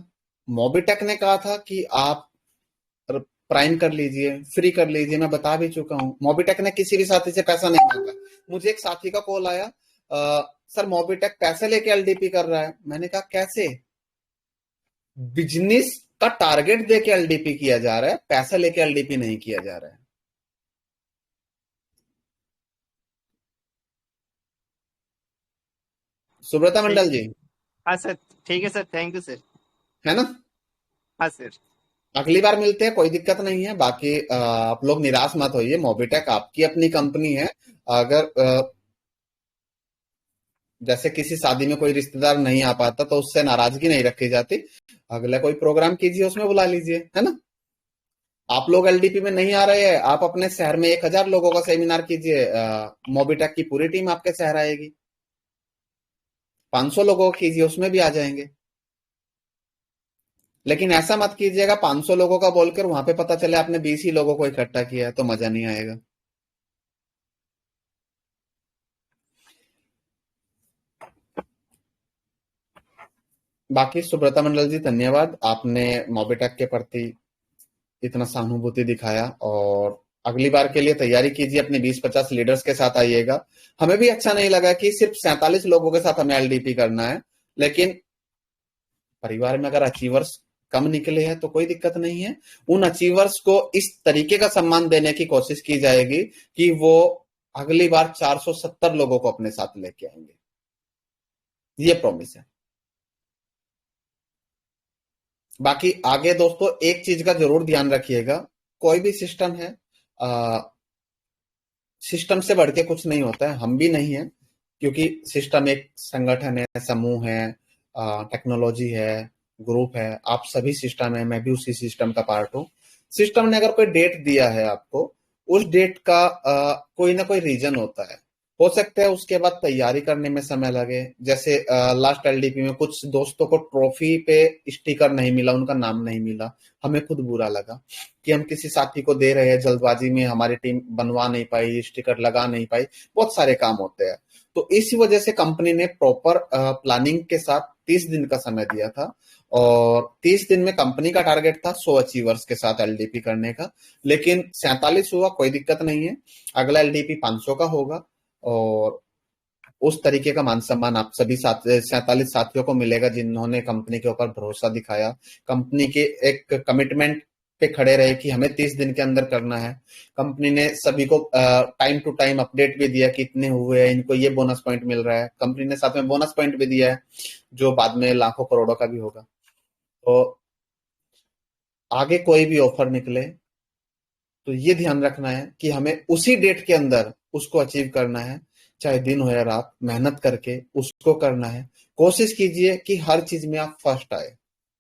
मोबिटेक ने कहा था कि आप प्राइम कर लीजिए, फ्री कर लीजिए। मैं बता भी चुका हूं, मोबिटेक ने किसी भी साथी से पैसा नहीं मांगा। मुझे एक साथी का कॉल आया, सर मोबिटेक पैसे लेके LDP कर रहा है। मैंने कहा कैसे? बिजनेस का टारगेट देके LDP किया जा रहा है, पैसा लेके LDP नहीं किया जा रहा है। सुब्रता ठीक मंडल जी, हाँ सर, ठीक है सर, थैंक यू सर। है ना? हाँ सर। अगली बार मिलते हैं, कोई दिक्कत नहीं है। बाकी आप लोग निराश मत होइए, मोबिटेक आपकी अपनी कंपनी है। अगर जैसे किसी शादी में कोई रिश्तेदार नहीं आ पाता तो उससे नाराजगी नहीं रखी जाती। अगला कोई प्रोग्राम कीजिए, उसमें बुला लीजिए, है ना? आप लोग एलडीपी में नहीं आ रहे हैं, आप अपने शहर में 1000 लोगों का सेमिनार कीजिए, मोबिटेक की पूरी टीम आपके शहर आएगी। 500 लोगों का कीजिए, उसमें भी आ जाएंगे। लेकिन ऐसा मत कीजिएगा 500 लोगों का बोलकर वहां पे पता चले आपने 20 ही लोगों को इकट्ठा किया है, तो मजा नहीं आएगा। बाकी सुब्रता मंडल जी, धन्यवाद, आपने मोबिटेक के प्रति इतना सहानुभूति दिखाया। और अगली बार के लिए तैयारी कीजिए, अपने 20-50 लीडर्स के साथ आइएगा। हमें भी अच्छा नहीं लगा कि सिर्फ 47 लोगों के साथ हमें एलडीपी करना है, लेकिन परिवार में अगर अचीवर्स कम निकले हैं तो कोई दिक्कत नहीं है। उन अचीवर्स को इस तरीके का सम्मान देने की कोशिश की जाएगी कि वो अगली बार 470 लोगों को अपने साथ लेके आएंगे, ये प्रॉमिस है। बाकी आगे दोस्तों एक चीज का जरूर ध्यान रखिएगा, कोई भी सिस्टम है, सिस्टम से बढ़ के कुछ नहीं होता है, हम भी नहीं है, क्योंकि सिस्टम एक संगठन है, समूह है, टेक्नोलॉजी है, ग्रुप है, आप सभी सिस्टम है, मैं भी उसी सिस्टम का पार्ट हूँ। सिस्टम ने अगर कोई डेट दिया है आपको, उस डेट का कोई ना कोई रीजन होता है। हो सकता है उसके बाद तैयारी करने में समय लगे। जैसे लास्ट एलडीपी में कुछ दोस्तों को ट्रॉफी पे स्टिकर नहीं मिला, उनका नाम नहीं मिला, हमें खुद बुरा लगा कि हम किसी साथी को दे रहे हैं, जल्दबाजी में हमारी टीम बनवा नहीं पाई, स्टिकर लगा नहीं पाई, बहुत सारे काम होते हैं। तो इसी वजह से कंपनी ने प्रॉपर प्लानिंग के साथ 30 दिन का समय दिया था, और 30 दिन में कंपनी का टारगेट था 100 अचीवर्स के साथ एलडीपी करने का, लेकिन 47 हुआ, कोई दिक्कत नहीं है। अगला एलडीपी 500 का होगा, और उस तरीके का मान सम्मान आप सभी 47 साथियों को मिलेगा जिन्होंने कंपनी के ऊपर भरोसा दिखाया, कंपनी के एक कमिटमेंट पे खड़े रहे कि हमें 30 दिन के अंदर करना है। कंपनी ने सभी को टाइम टू टाइम अपडेट भी दिया कि इतने हुए हैं, इनको ये बोनस पॉइंट मिल रहा है। कंपनी ने साथ में बोनस पॉइंट भी दिया है जो बाद में लाखों करोड़ों का भी होगा। तो आगे कोई भी ऑफर निकले तो ये ध्यान रखना है कि हमें उसी डेट के अंदर उसको अचीव करना है, चाहे दिन हो या रात, मेहनत करके उसको करना है। कोशिश कीजिए कि हर चीज में आप फर्स्ट आए।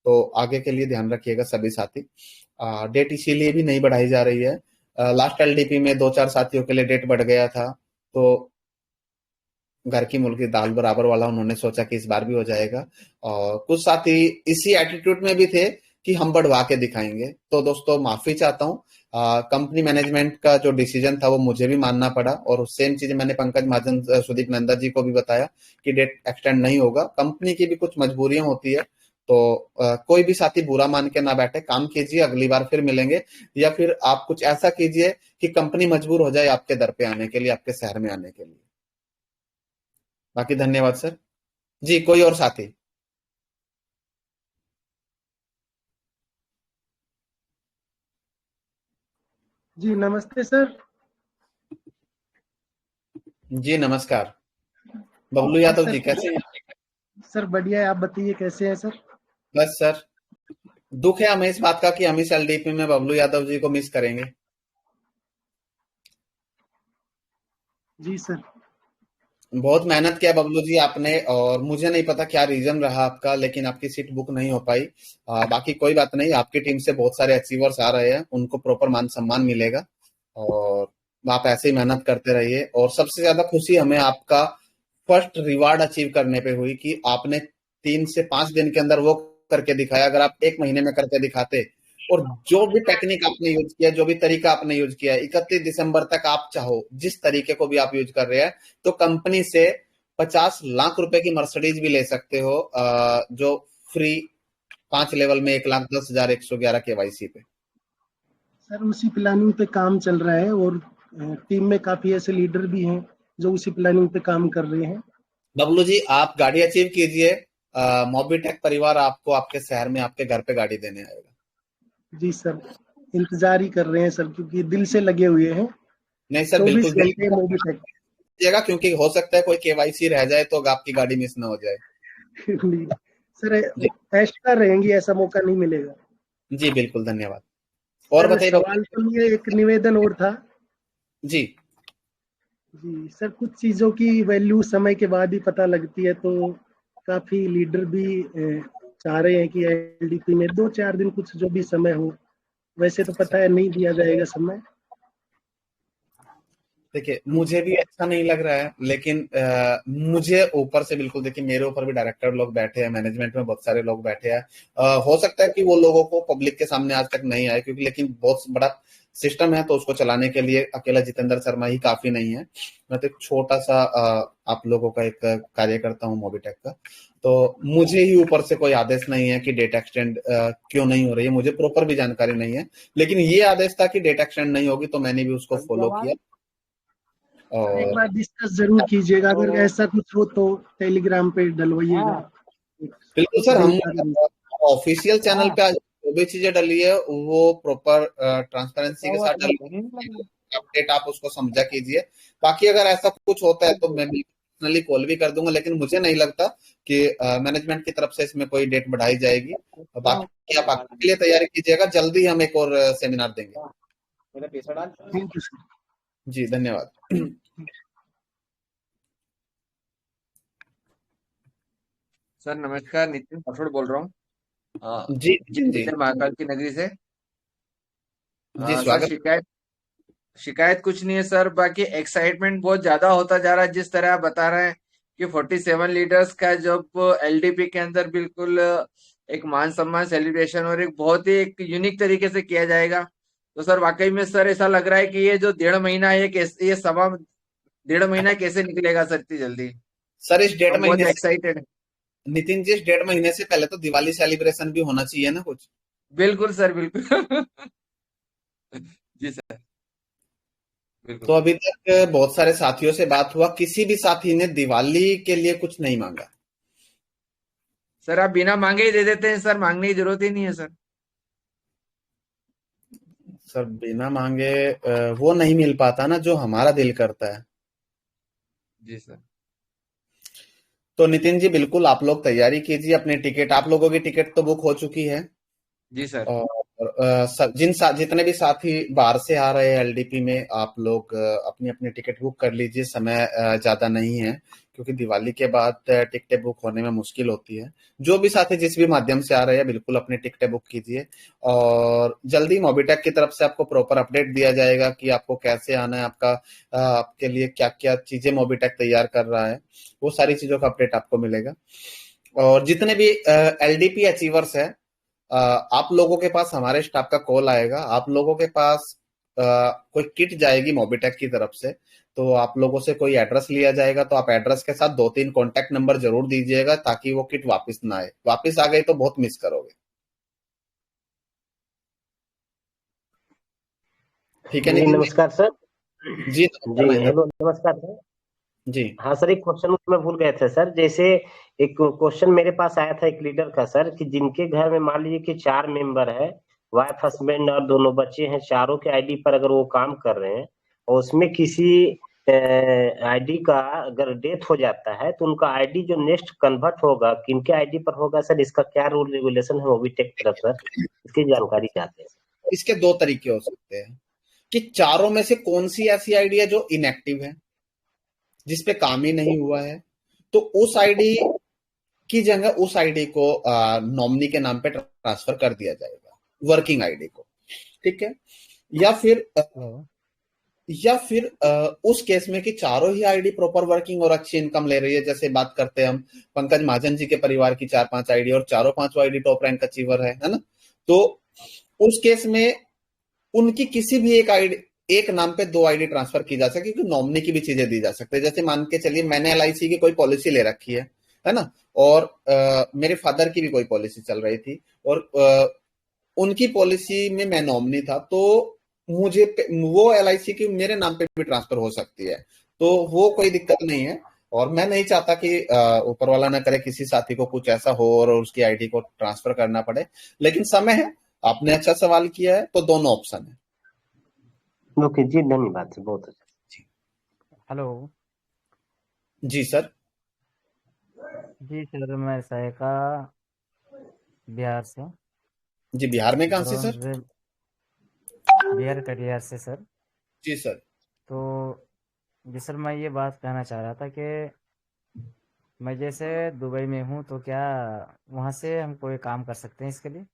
तो आगे के लिए ध्यान रखिएगा सभी साथी। डेट इसीलिए भी नहीं बढ़ाई जा रही है, लास्ट एलडीपी में 2-4 साथियों के लिए डेट बढ़ गया था, तो घर की मुर्गी दाल बराबर वाला उन्होंने सोचा कि इस बार भी हो जाएगा। और कुछ साथी इसी एटीट्यूड में भी थे कि हम बढ़वा के दिखाएंगे। तो दोस्तों माफी चाहता हूँ, कंपनी मैनेजमेंट का जो डिसीजन था वो मुझे भी मानना पड़ा, और सेम चीज मैंने पंकज महाजन, सुदीप नंदा जी को भी बताया कि डेट एक्सटेंड नहीं होगा। कंपनी की भी कुछ मजबूरियां होती है, तो कोई भी साथी बुरा मान के ना बैठे, काम कीजिए, अगली बार फिर मिलेंगे। या फिर आप कुछ ऐसा कीजिए कि कंपनी मजबूर हो जाए आपके दर पे आने के लिए, आपके शहर में आने के लिए। बाकी धन्यवाद सर जी। कोई और साथी? जी नमस्ते सर। जी नमस्कार, बबलू यादव जी, कैसे हैं? सर बढ़िया है, आप बताइए कैसे हैं सर? बस सर, दुख है हमें इस बात का कि हम इस एलडीपी में बबलू यादव जी को मिस करेंगे। जी सर। बहुत मेहनत किया बबलू जी आपने, और मुझे नहीं पता क्या रीजन रहा आपका, लेकिन आपकी सीट बुक नहीं हो पाई। बाकी कोई बात नहीं, आपकी टीम से बहुत सारे अचीवर्स आ रहे हैं, उनको प्रॉपर मान सम्मान मिलेगा, और आप ऐसे ही मेहनत करते रहिए। और सबसे ज्यादा खुशी हमें आपका फर्स्ट रिवार्ड अचीव करने पे हुई कि आपने 3 से 5 दिन के अंदर वो करके दिखाया। अगर आप 1 महीने में करके दिखाते, और जो भी टेक्निक आपने यूज किया, जो भी तरीका आपने यूज किया, 31 दिसंबर तक आप चाहो जिस तरीके को भी आप यूज कर रहे हैं, तो कंपनी से 50 लाख रुपए की मर्सिडीज भी ले सकते हो, जो फ्री 5 लेवल में 1,10,111 केवाईसी पे। सर उसी प्लानिंग पे काम चल रहा है, और टीम में काफी ऐसे लीडर भी हैं जो उसी प्लानिंग पे काम कर रहे हैं। बबलू जी आप गाड़ी अचीव कीजिए, मोबिटेक परिवार आपको आपके शहर में आपके घर पे गाड़ी देने आएगा। जी सर, इंतजार ही कर रहे हैं सर, क्योंकि दिल से लगे हुए हैं। नहीं सर, बिल्कुल घंटे मोबिटेक। कीजिएगा, क्योंकि हो सकता है कोई केवाईसी रह जाए तो आपकी गाड़ी मिस ना हो जाए। सर एक्स्ट्रा रहेंगी, ऐसा मौका नहीं मिलेगा। जी बिल्कुल, धन्यवाद। और सर बताइए सवाल तो ये एक निवेदन और था जी। जी सर, कुछ चीजों की वैल्यू समय के बाद ही पता लगती है, तो काफी लीडर भी चाह रहे हैं कि एलडीपी में 2-4 दिन कुछ जो भी समय हो, वैसे तो पता है नहीं दिया जाएगा समय। देखिए मुझे भी अच्छा नहीं लग रहा है, लेकिन मुझे ऊपर से बिल्कुल, देखिए मेरे ऊपर भी डायरेक्टर लोग बैठे हैं, मैनेजमेंट में बहुत सारे लोग बैठे हैं। हो सकता है कि वो लोगों को पब्लिक के सामने आज तक नहीं आए, क्योंकि लेकिन बहुत बड़ा सिस्टम है, तो उसको चलाने के लिए अकेला जितेंद्र शर्मा ही काफी नहीं है। मैं तो एक छोटा सा आप लोगों का एक कार्यकर्ता हूँ मोबिटेक का, तो मुझे ही ऊपर से कोई आदेश नहीं है कि डेटा एक्सटेंड क्यों नहीं हो रही है, मुझे प्रॉपर भी जानकारी नहीं है। लेकिन ये आदेश था कि डेटा एक्सटेंड नहीं होगी, तो मैंने भी उसको फॉलो किया। एक और बार डिस्कस जरूर कीजिएगा, अगर ऐसा कुछ हो तो टेलीग्राम पे डलवाइएगा। बिल्कुल सर, हम ऑफिशियल चैनल पे आज जो भी चीजें डली है वो प्रॉपर ट्रांसपेरेंसी के साथ डली, अपडेट आप उसको समझा कीजिए। बाकी अगर ऐसा कुछ होता है तो मैं भी पर्सनली कॉल भी कर दूंगा, लेकिन मुझे नहीं लगता कि मैनेजमेंट की तरफ से इसमें कोई डेट बढ़ाई जाएगी। बाकी आप आगे के लिए तैयारी कीजिएगा, जल्दी हम एक और सेमिनार देंगे। Thank you sir. जी धन्यवाद। सर नमस्कार, नितिन राठौड़ बोल रहा हूँ जी जी महाकाल की नगरी से। जी सर स्वागत। शिकायत कुछ नहीं है सर, बाकी एक्साइटमेंट बहुत ज्यादा होता जा रहा है। जिस तरह आप बता रहे हैं कि 47 लीडर्स का जब एलडीपी के अंदर बिल्कुल एक मान सम्मान सेलिब्रेशन और एक बहुत ही एक यूनिक तरीके से किया जाएगा, तो सर वाकई में सर ऐसा लग रहा है कि ये जो 1.5 महीना है, ये सवा 1.5 महीना कैसे निकलेगा सर इतनी जल्दी। सर इस 1.5 हम बहुत महीने एक्साइटेड है। नितिन जी, इस 1.5 महीने से पहले तो दिवाली सेलिब्रेशन भी होना चाहिए ना कुछ। बिल्कुल सर, बिल्कुल। जी सर बिल्कुल। तो अभी तक बहुत सारे साथियों से बात हुआ, किसी भी साथी ने दिवाली के लिए कुछ नहीं मांगा। सर आप बिना मांगे ही दे देते हैं सर, मांगने की जरूरत ही नहीं है सर। सर बिना मांगे वो नहीं मिल पाता ना जो हमारा दिल करता है। जी सर। तो नितिन जी बिल्कुल आप लोग तैयारी कीजिए, अपने टिकट, आप लोगों की टिकट तो बुक हो चुकी है। जी सर। और जितने भी साथी बाहर से आ रहे हैं एलडीपी में, आप लोग अपनी अपनी टिकट बुक कर लीजिए। समय ज्यादा नहीं है, क्योंकि दिवाली के बाद टिकटें बुक होने में मुश्किल होती है। जो भी साथी जिस भी माध्यम से आ रहे हैं, बिल्कुल अपनी टिकटें बुक कीजिए, और जल्दी मोबिटेक की तरफ से आपको प्रॉपर अपडेट दिया जाएगा कि आपको कैसे आना है, आपके लिए क्या क्या चीजें मोबिटेक तैयार कर रहा है, वो सारी चीजों का अपडेट आपको मिलेगा। और जितने भी एलडीपी अचीवर्स है, आप लोगों के पास हमारे स्टाफ का कॉल आएगा, आप लोगों के पास कोई किट जाएगी मोबिटेक की तरफ से, तो आप लोगों से कोई एड्रेस लिया जाएगा, तो आप एड्रेस के साथ 2-3 कॉन्टेक्ट नंबर जरूर दीजिएगा, ताकि वो किट वापस ना आए। वापस आ गई तो बहुत मिस करोगे। ठीक है नितिन? नमस्कार सर। जी हेलो नमस्कार सर। जी हाँ सर, एक क्वेश्चन मैं भूल गए थे सर। जैसे एक क्वेश्चन मेरे पास आया था एक लीडर का सर, कि जिनके घर में मान लीजिए कि 4 मेंबर है, वाइफ हस्बैंड और 2 बच्चे हैं, चारों के आईडी पर अगर वो काम कर रहे हैं और उसमें किसी आईडी का अगर डेथ हो जाता है, तो उनका आईडी जो नेक्स्ट कन्वर्ट होगा किनके आईडी पर होगा सर? इसका क्या रूल रेगुलेशन है मोबिटेक तरफ सर? इसकी जानकारी चाहते हैं। इसके 2 तरीके हो सकते हैं कि चारों में से कौन सी ऐसी आईडी है जो इनएक्टिव है, जिसपे काम ही नहीं हुआ है, तो उस आईडी की जगह उस आईडी को नॉमिनी के नाम पे ट्रांसफर कर दिया जाएगा, वर्किंग आईडी को। ठीक है? या फिर उस केस में कि चारों ही आईडी प्रॉपर वर्किंग और अच्छी इनकम ले रही है, जैसे बात करते हैं हम पंकज महाजन जी के परिवार की 4-5 आईडी और चारों 5 आईडी टॉप रैंक अचीवर है ना, तो उस केस में उनकी किसी भी एक नाम पे 2 आईडी ट्रांसफर की जा सके, क्योंकि नॉमिनी की भी चीजें दी जा सकती है। जैसे मान के चलिए मैंने एलआईसी की कोई पॉलिसी ले रखी है ना, और मेरे फादर की भी कोई पॉलिसी चल रही थी, और उनकी पॉलिसी में मैं नॉमिनी था, तो मुझे वो एलआईसी की मेरे नाम पे भी ट्रांसफर हो सकती है, तो वो कोई दिक्कत नहीं है। और मैं नहीं चाहता कि ऊपर वाला ना करे किसी साथी को कुछ ऐसा हो और उसकी आईडी को ट्रांसफर करना पड़े, लेकिन समय है। आपने अच्छा सवाल किया है, तो दोनों ऑप्शन है। ओके जी, धन्यवाद सर, बहुत अच्छा। हेलो जी सर। जी सर, मैं सहायका बिहार से। जी, बिहार में कहाँ से सर? ब्रॉन्ज बिहार कटिहार से सर। जी सर। तो जी सर, मैं ये बात कहना चाह रहा था कि मैं जैसे दुबई में हूँ, तो क्या वहाँ से हम कोई काम कर सकते हैं इसके लिए?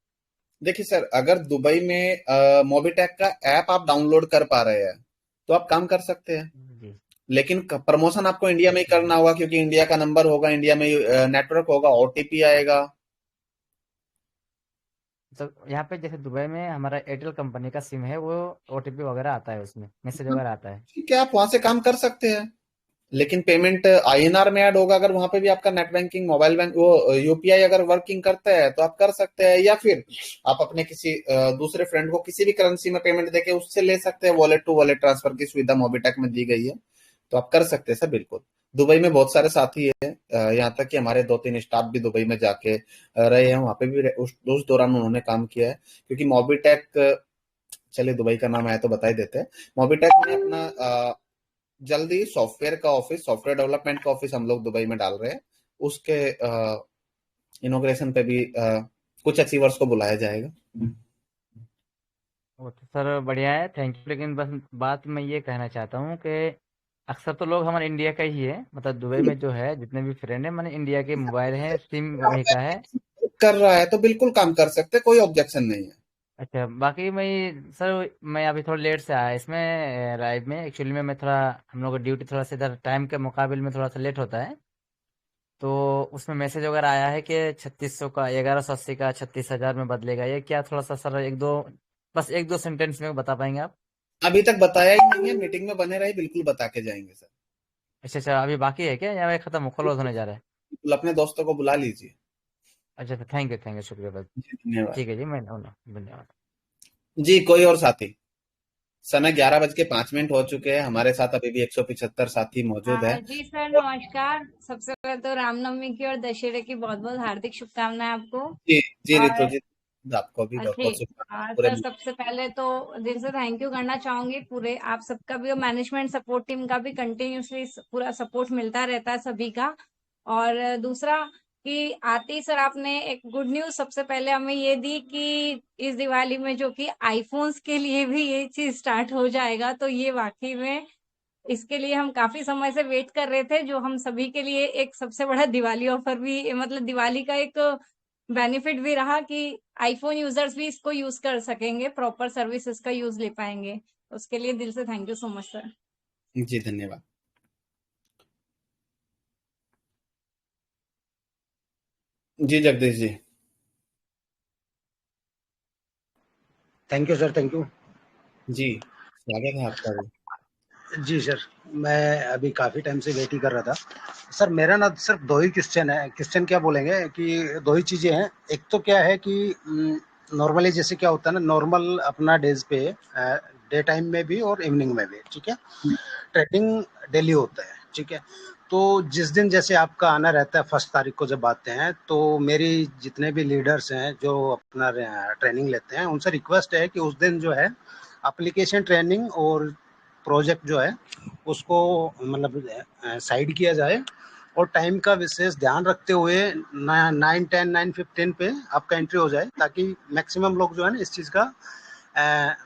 देखिए सर, अगर दुबई में मोबिटेक का ऐप आप डाउनलोड कर पा रहे हैं तो आप काम कर सकते हैं, जी लेकिन प्रमोशन आपको इंडिया में ही करना होगा, क्योंकि इंडिया का नंबर होगा, इंडिया में नेटवर्क होगा, ओटीपी आएगा। तो यहाँ पे जैसे दुबई में हमारा एयरटेल कंपनी का सिम है, वो ओटीपी वगैरह आता है, उसमें मैसेज वगैरह आता है। ठीक है, आप वहां से काम कर सकते हैं, लेकिन पेमेंट आईएनआर में ऐड होगा। अगर वहां पे भी आपका नेट बैंकिंग, मोबाइल बैंक, वो यूपीआई अगर वर्किंग करता है तो आप कर सकते हैं, या फिर आप अपने किसी दूसरे फ्रेंड को किसी भी करेंसी में पेमेंट देके उससे ले सकते हैं। वॉलेट टू वॉलेट ट्रांसफर की सुविधा मोबिटेक में दी गई है, तो आप कर सकते हैं सर, बिल्कुल। दुबई में बहुत सारे साथी है, यहाँ तक कि हमारे 2-3 स्टाफ भी दुबई में जाके रहे हैं, वहां पे भी उस दौरान उन्होंने काम किया है, क्योंकि मोबिटेक, चलिए दुबई का नाम है तो बता ही देते हैं। मोबिटेक में अपना जल्दी सॉफ्टवेयर का ऑफिस, सॉफ्टवेयर डेवलपमेंट का ऑफिस हम लोग दुबई में डाल रहे हैं। उसके इनॉग्रेशन पे भी कुछ अचीवर्स को बुलाया जाएगा। वो तो सर बढ़िया है, थैंक यू। लेकिन बस बात मैं ये कहना चाहता हूँ कि अक्सर तो लोग हमारे इंडिया का ही है, मतलब दुबई में जो है जितने भी फ्रेंड है, मैंने इंडिया के मोबाइल है, सिम वहीं का है। कर रहा है तो बिल्कुल काम कर सकते, कोई ऑब्जेक्शन नहीं है। अच्छा, बाकी मैं सर, मैं अभी थोड़ा लेट से आया इसमें लाइव में। एक्चुअली में मैं थोड़ा, हम लोग का ड्यूटी थोड़ा सा इधर टाइम के मुकाबिल में थोड़ा सा लेट होता है, तो उसमें मैसेज वगैरह आया है कि 3600 का, 1180 का 36,000 में बदलेगा। ये क्या, थोड़ा सा सर बस एक दो सेंटेंस में बता पाएंगे आप? अभी तक बताया ही नहीं है, मीटिंग में बने रहे, बिल्कुल बता के जाएंगे सर। अच्छा अच्छा, अभी बाकी है क्या, या मैं खत्म क्लोज होने जा रहा है? बिल्कुल, अपने दोस्तों को बुला लीजिए। अच्छा, थैंक यू, शुक्रिया बस। धन्यवाद ठीक है जी, मैं धन्यवाद। जी। कोई और साथी? समय 11:05 हो चुके हैं, हमारे साथ अभी भी 175 साथी मौजूद है। जी सर, नमस्कार। सबसे पहले तो रामनवमी की और दशहरे की बहुत बहुत हार्दिक शुभकामनाएं आपको। जी जी ऋतु और जी, आपको भी बहुत बहुत ठीक, शुभकामनाएं पूरे सर सबसे पहले तो दिल से थैंक यू करना चाहूंगी पूरे आप सबका भी, और मैनेजमेंट सपोर्ट टीम का भी कंटिन्यूसली पूरा सपोर्ट मिलता रहता है सभी का। और दूसरा कि आते ही सर आपने एक गुड न्यूज सबसे पहले हमें ये दी कि इस दिवाली में जो कि आईफोन्स के लिए भी ये चीज स्टार्ट हो जाएगा, तो ये वाकई में इसके लिए हम काफी समय से वेट कर रहे थे, जो हम सभी के लिए एक सबसे बड़ा दिवाली ऑफर भी, मतलब दिवाली का एक बेनिफिट भी रहा कि आईफोन यूजर्स भी इसको यूज कर सकेंगे, प्रॉपर सर्विसेज का यूज ले पाएंगे। उसके लिए दिल से thank you so much sir. जी धन्यवाद। जी Jagdish ji. Thank you sir, thank you. जी, स्वागत है आपका भी। जी सर, मैं अभी काफ़ी टाइम से वेट ही कर रहा था। सर मेरा ना सिर्फ 2 ही क्वेश्चन है, क्वेश्चन क्या बोलेंगे कि 2 ही चीज़ें हैं। एक तो क्या है कि नॉर्मली जैसे क्या होता है ना, नॉर्मल अपना डेज़ पे डे टाइम में भी और इवनिंग में भी, ठीक है? ट्रेडिंग डेली होता है, ठीक है? तो जिस दिन जैसे आपका आना रहता है 1 तारीख को जब आते हैं, तो मेरी जितने भी लीडर्स हैं जो अपना ट्रेनिंग लेते हैं, उनसे रिक्वेस्ट है कि उस दिन जो है एप्लीकेशन ट्रेनिंग और प्रोजेक्ट जो है उसको मतलब साइड किया जाए, और टाइम का विशेष ध्यान रखते हुए 9:10 9:15 पे आपका एंट्री हो जाए, ताकि मैक्सिमम लोग जो है ना इस चीज़ का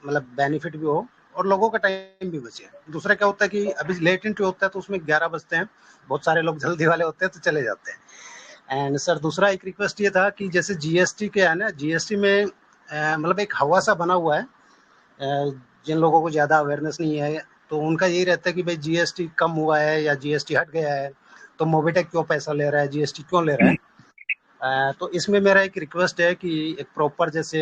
मतलब बेनिफिट भी हो और लोगों का टाइम भी बचे। दूसरा क्या होता है कि अभी लेट एंट्री होता है तो उसमें 11 बजते हैं, बहुत सारे लोग जल्दी वाले होते हैं तो चले जाते हैं। एंड सर दूसरा एक रिक्वेस्ट ये था कि जैसे जीएसटी के है ना, जीएसटी में मतलब एक हवा सा बना हुआ है, जिन लोगों को ज़्यादा अवेयरनेस नहीं है तो उनका यही रहता है कि भाई जीएसटी कम हुआ है या जीएसटी हट गया है तो मोबिटेक क्यों पैसा ले रहा है, जीएसटी क्यों ले रहा है। तो इसमें मेरा एक रिक्वेस्ट है कि एक प्रॉपर जैसे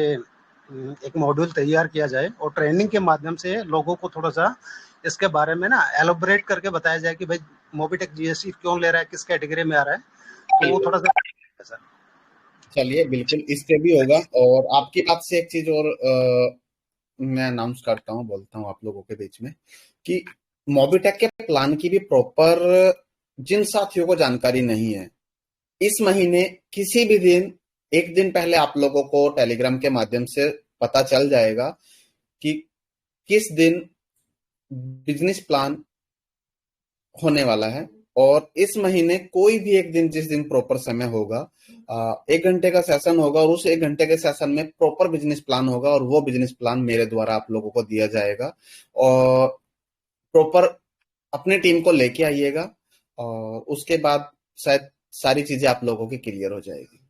एक मॉड्यूल तैयार किया जाए और ट्रेनिंग के माध्यम से लोगों को थोड़ा सा इसके बारे में ना एलोबरेट करके बताया जाए कि भाई मोबिटेक जीएसटी क्यों ले रहा है, किस कैटेगरी में आ रहा है, तो वो थोड़ा सा सर। चलिए बिल्कुल, इससे भी होगा। और आपकी बात से एक चीज और मैं अनाउंस करता हूँ, बोलता हूँ आप लोगों के बीच में कि मोबिटेक के प्लान की भी प्रॉपर जिन साथियों को जानकारी नहीं है, इस महीने किसी भी दिन एक दिन पहले आप लोगों को टेलीग्राम के माध्यम से पता चल जाएगा कि किस दिन बिजनेस प्लान होने वाला है और इस महीने कोई भी एक दिन, जिस दिन प्रॉपर समय होगा, 1 घंटे का सेशन होगा और उस 1 घंटे के सेशन में प्रॉपर बिजनेस प्लान होगा और वो बिजनेस प्लान मेरे द्वारा आप लोगों को दिया जाएगा और प्रॉपर अपनी टीम को लेके आइएगा और उसके बाद शायद सारी चीजें आप लोगों की क्लियर हो जाएगी।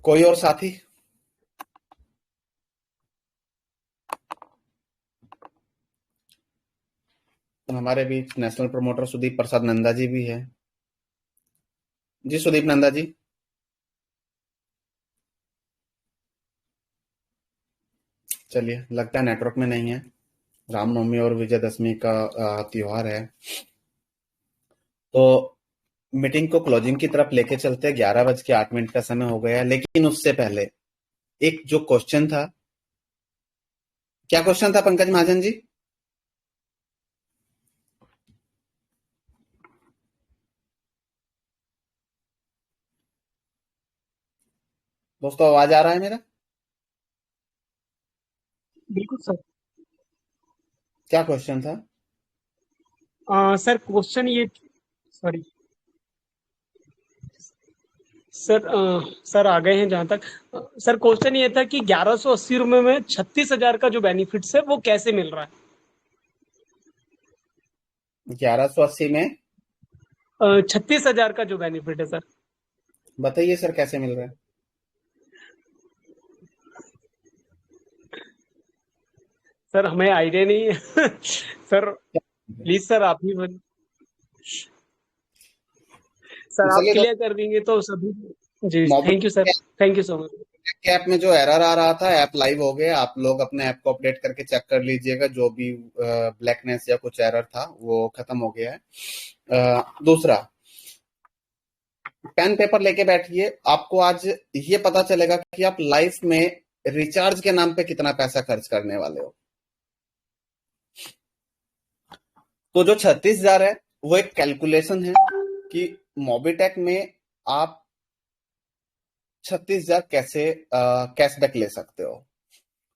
कोई और साथी? हमारे बीच नेशनल प्रमोटर सुदीप प्रसाद नंदा जी भी है। जी सुदीप नंदा जी। चलिए, लगता है नेटवर्क में नहीं है। रामनवमी और विजयदशमी का त्योहार है, तो मीटिंग को क्लोजिंग की तरफ लेके चलते हैं। 11:08 का समय हो गया, लेकिन उससे पहले एक जो क्वेश्चन था, क्या क्वेश्चन था पंकज महाजन जी? दोस्तों आवाज आ रहा है मेरा? बिल्कुल सर। क्या क्वेश्चन था? सर क्वेश्चन ये, सॉरी सर, सर आ गए हैं जहां तक। सर क्वेश्चन ये था कि 1180 रुपए में 36,000 का जो बेनिफिट्स है वो कैसे मिल रहा है? 1180 में 36,000 का जो बेनिफिट है सर। बताइए सर, कैसे मिल रहा है? सर हमें आइडिया नहीं है सर, प्लीज सर आप ही सर आप चलिए, क्लियर कर देंगे तो सभी। जी thank you sir, thank you so much. App में जो एरर आ रहा था, ऐप लाइव हो गया। आप लोग अपने ऐप को अपडेट करके चेक कर लीजिएगा, जो भी ब्लैकनेस या कुछ एरर था वो खत्म हो गया है। दूसरा, पेन पेपर लेके बैठिए। आपको आज ये पता चलेगा कि आप लाइफ में रिचार्ज के नाम पे कितना पैसा खर्च करने वाले हो। तो जो 36,000 है वो एक कैलकुलेशन है कि मोबिटेक में आप 36,000 कैसे कैशबैक ले सकते हो।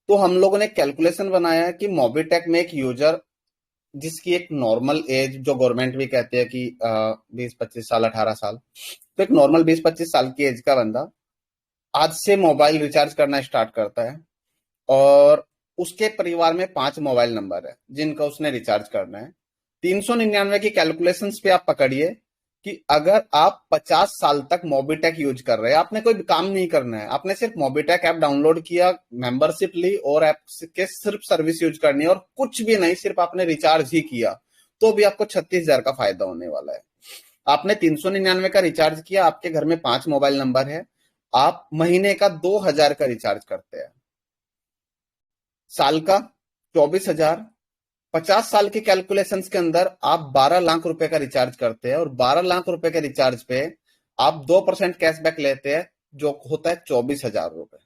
तो हम लोगों ने कैलकुलेशन बनाया है कि मोबिटेक में एक यूजर जिसकी एक नॉर्मल एज, जो गवर्नमेंट भी कहते हैं कि 20-25 साल, 18 साल, तो एक नॉर्मल 20-25 साल की एज का बंदा आज से मोबाइल रिचार्ज करना स्टार्ट करता है और उसके परिवार में 5 मोबाइल नंबर है जिनका उसने रिचार्ज करना है। 399 की कैलकुलेशन पे आप पकड़िए कि अगर आप 50 साल तक मोबिटेक यूज कर रहे हैं, आपने कोई काम नहीं करना है, आपने सिर्फ मोबिटेक ऐप डाउनलोड किया, मेंबरशिप ली और ऐप के सिर्फ सर्विस यूज करनी है और कुछ भी नहीं, सिर्फ आपने रिचार्ज ही किया, तो भी आपको 36,000 का फायदा होने वाला है। आपने 399 का रिचार्ज किया, आपके घर में 5 मोबाइल नंबर है, आप महीने का 2,000 का रिचार्ज करते हैं, साल का 24,000। 50 साल के कैलकुलेशंस के अंदर आप 12 लाख रुपए का रिचार्ज करते हैं और 12 लाख रुपए के रिचार्ज पे आप 2% कैशबैक लेते हैं, जो होता है 24,000 रुपए।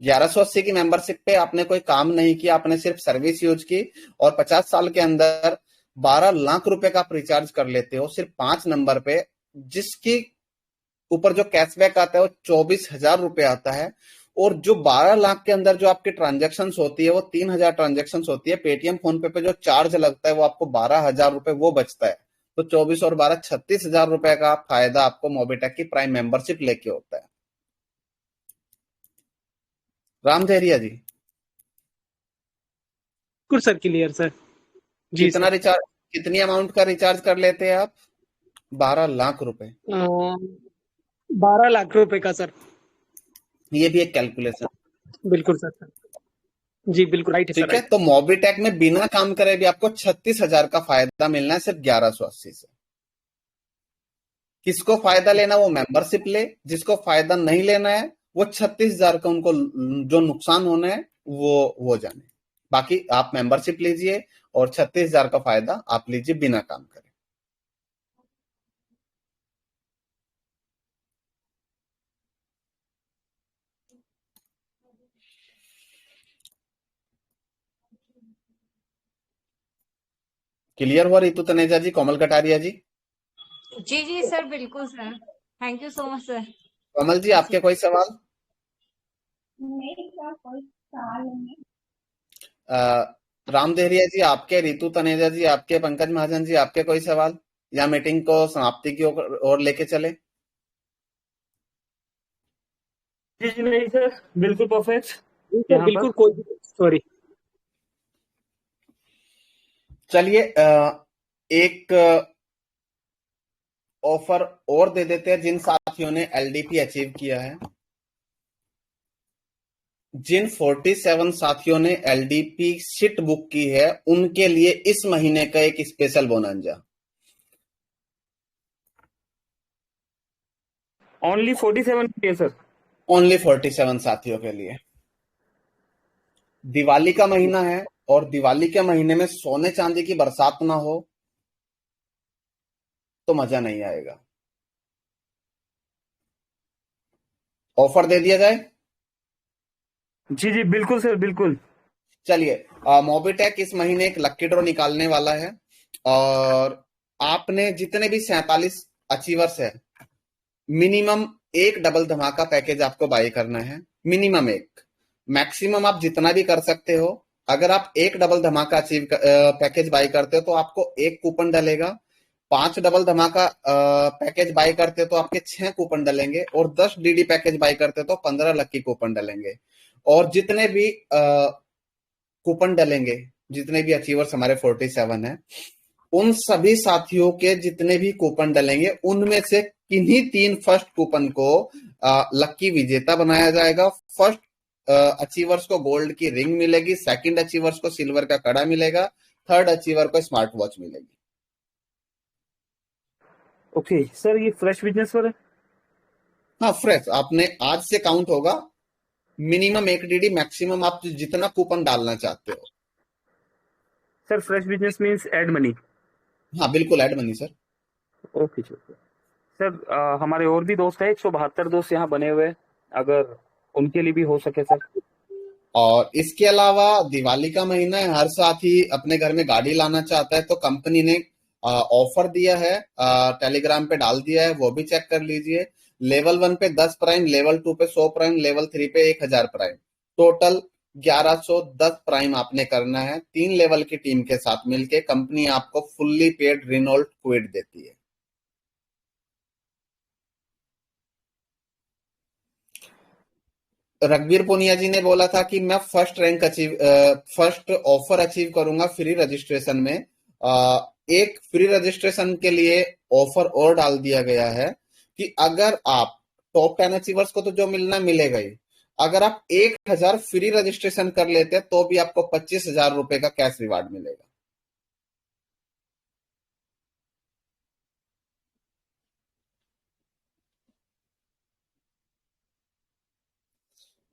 1180 की मेंबरशिप पे आपने कोई काम नहीं किया, आपने सिर्फ सर्विस यूज की और 50 साल के अंदर 12 लाख रुपए का आप रिचार्ज कर लेते हो सिर्फ 5 नंबर पे, जिसकी ऊपर जो कैशबैक आता है वो 24,000 रुपए आता है। और जो 12 लाख के अंदर जो आपकी ट्रांजेक्शन्स होती है वो 3,000 ट्रांजेक्शन्स होती है। पेटीएम फोन पे जो चार्ज लगता है वो आपको 12,000 रुपए वो बचता है। तो 24 और 12 36,000 रुपए का फायदा आपको मोबिटेक की प्राइम मेंबरशिप लेके होता है। राम धैरिया जी, बिल्कुल सर, क्लियर सर। जी कितना सर। रिचार्ज, कितनी अमाउंट का रिचार्ज कर लेते हैं आप? 12 लाख रुपए। 12 लाख रुपए का सर। ये भी एक कैलकुलेशन। बिल्कुल सर, जी बिल्कुल राइट है सर। ठीक है, तो मोबिटेक में बिना काम करे भी आपको 36,000 का फायदा मिलना है सिर्फ 1180 से। किसको फायदा लेना वो मेंबरशिप ले, जिसको फायदा नहीं लेना है वो 36,000 का उनको जो नुकसान होना है वो जाने। बाकी आप मेंबरशिप लीजिए और 36,000 का फायदा आप लीजिए बिना काम करे। क्लियर हुआ रितु तनेजा जी, कोमल कटारिया जी? जी जी सर, बिल्कुल sir, thank you so much sir. Komal ji, आपके कोई सवाल? नहीं सर, कोई सवाल नहीं। राम देहरिया जी आपके, रितु तनेजा जी आपके, पंकज महाजन जी आपके कोई सवाल, या मीटिंग को समाप्ति की ओर लेके चले? जी जी नहीं सर, बिल्कुल परफेक्ट सर यहाँ पर। बिल्कुल कोई सॉरी। चलिए एक ऑफर और दे देते हैं जिन साथियों ने एलडीपी अचीव किया है। जिन 47 साथियों ने एलडीपी सीट बुक की है उनके लिए इस महीने का एक स्पेशल बोनंजा। ओनली 47 के लिए सर? ओनली 47 साथियों के लिए। दिवाली का महीना है और दिवाली के महीने में सोने चांदी की बरसात ना हो तो मजा नहीं आएगा। ऑफर दे दिया जाए? जी जी बिल्कुल सर, बिल्कुल। चलिए मोबिटेक इस महीने एक लक्की ड्रॉ निकालने वाला है और आपने जितने भी 47 अचीवर्स है, मिनिमम एक डबल धमाका पैकेज आपको बाय करना है। मिनिमम एक, मैक्सिमम आप जितना भी कर सकते हो। अगर आप एक डबल धमाका अचीव पैकेज बाय करते हो तो आपको एक कूपन डलेगा। 5 डबल धमाका पैकेज बाय करते तो आपके 6 कूपन डलेंगे और 10 डीडी पैकेज बाय करते तो 15 लकी कूपन डलेंगे। और जितने भी कूपन डलेंगे, जितने भी अचीवर्स हमारे 47 है, उन सभी साथियों के जितने भी कूपन डलेंगे उनमें से किन्हीं 3 फर्स्ट कूपन को लक्की विजेता बनाया जाएगा। फर्स्ट अचीवर्स को गोल्ड की रिंग मिलेगी, सेकंड अचीवर्स को सिल्वर का कड़ा मिलेगा, थर्ड अचीवर को स्मार्ट वॉच मिलेगी। ओके सर, ये फ्रेश बिजनेस पर है? हाँ फ्रेश, आपने आज से काउंट होगा। मिनिमम 1 डीडी, मैक्सिमम आप जितना कूपन डालना चाहते हो। Sir fresh business means add money? हाँ बिल्कुल add money sir. Okay sir, हमारे और भी दोस्त है, 172 दोस्त यहाँ बने हुए, अगर उनके लिए भी हो सके सर। और इसके अलावा दिवाली का महीना है, हर साथी अपने घर में गाड़ी लाना चाहता है तो कंपनी ने ऑफर दिया है, टेलीग्राम पे डाल दिया है, वो भी चेक कर लीजिए। लेवल 1 पे 10 प्राइम, लेवल 2 पे 100 प्राइम, लेवल 3 पे 1000 प्राइम, टोटल 1110 प्राइम आपने करना है। 3 लेवल की टीम के साथ मिलके कंपनी आपको फुल्ली पेड रिनोल्ट क्विड देती है। रघुवीर पुनिया जी ने बोला था कि मैं फर्स्ट ऑफर अचीव करूंगा फ्री रजिस्ट्रेशन में। एक फ्री रजिस्ट्रेशन के लिए ऑफर और डाल दिया गया है कि अगर आप टॉप 10 अचीवर्स को तो जो मिलना मिलेगा ही, अगर आप 1000 फ्री रजिस्ट्रेशन कर लेते हैं तो भी आपको 25,000 रुपए का कैश रिवार्ड मिलेगा।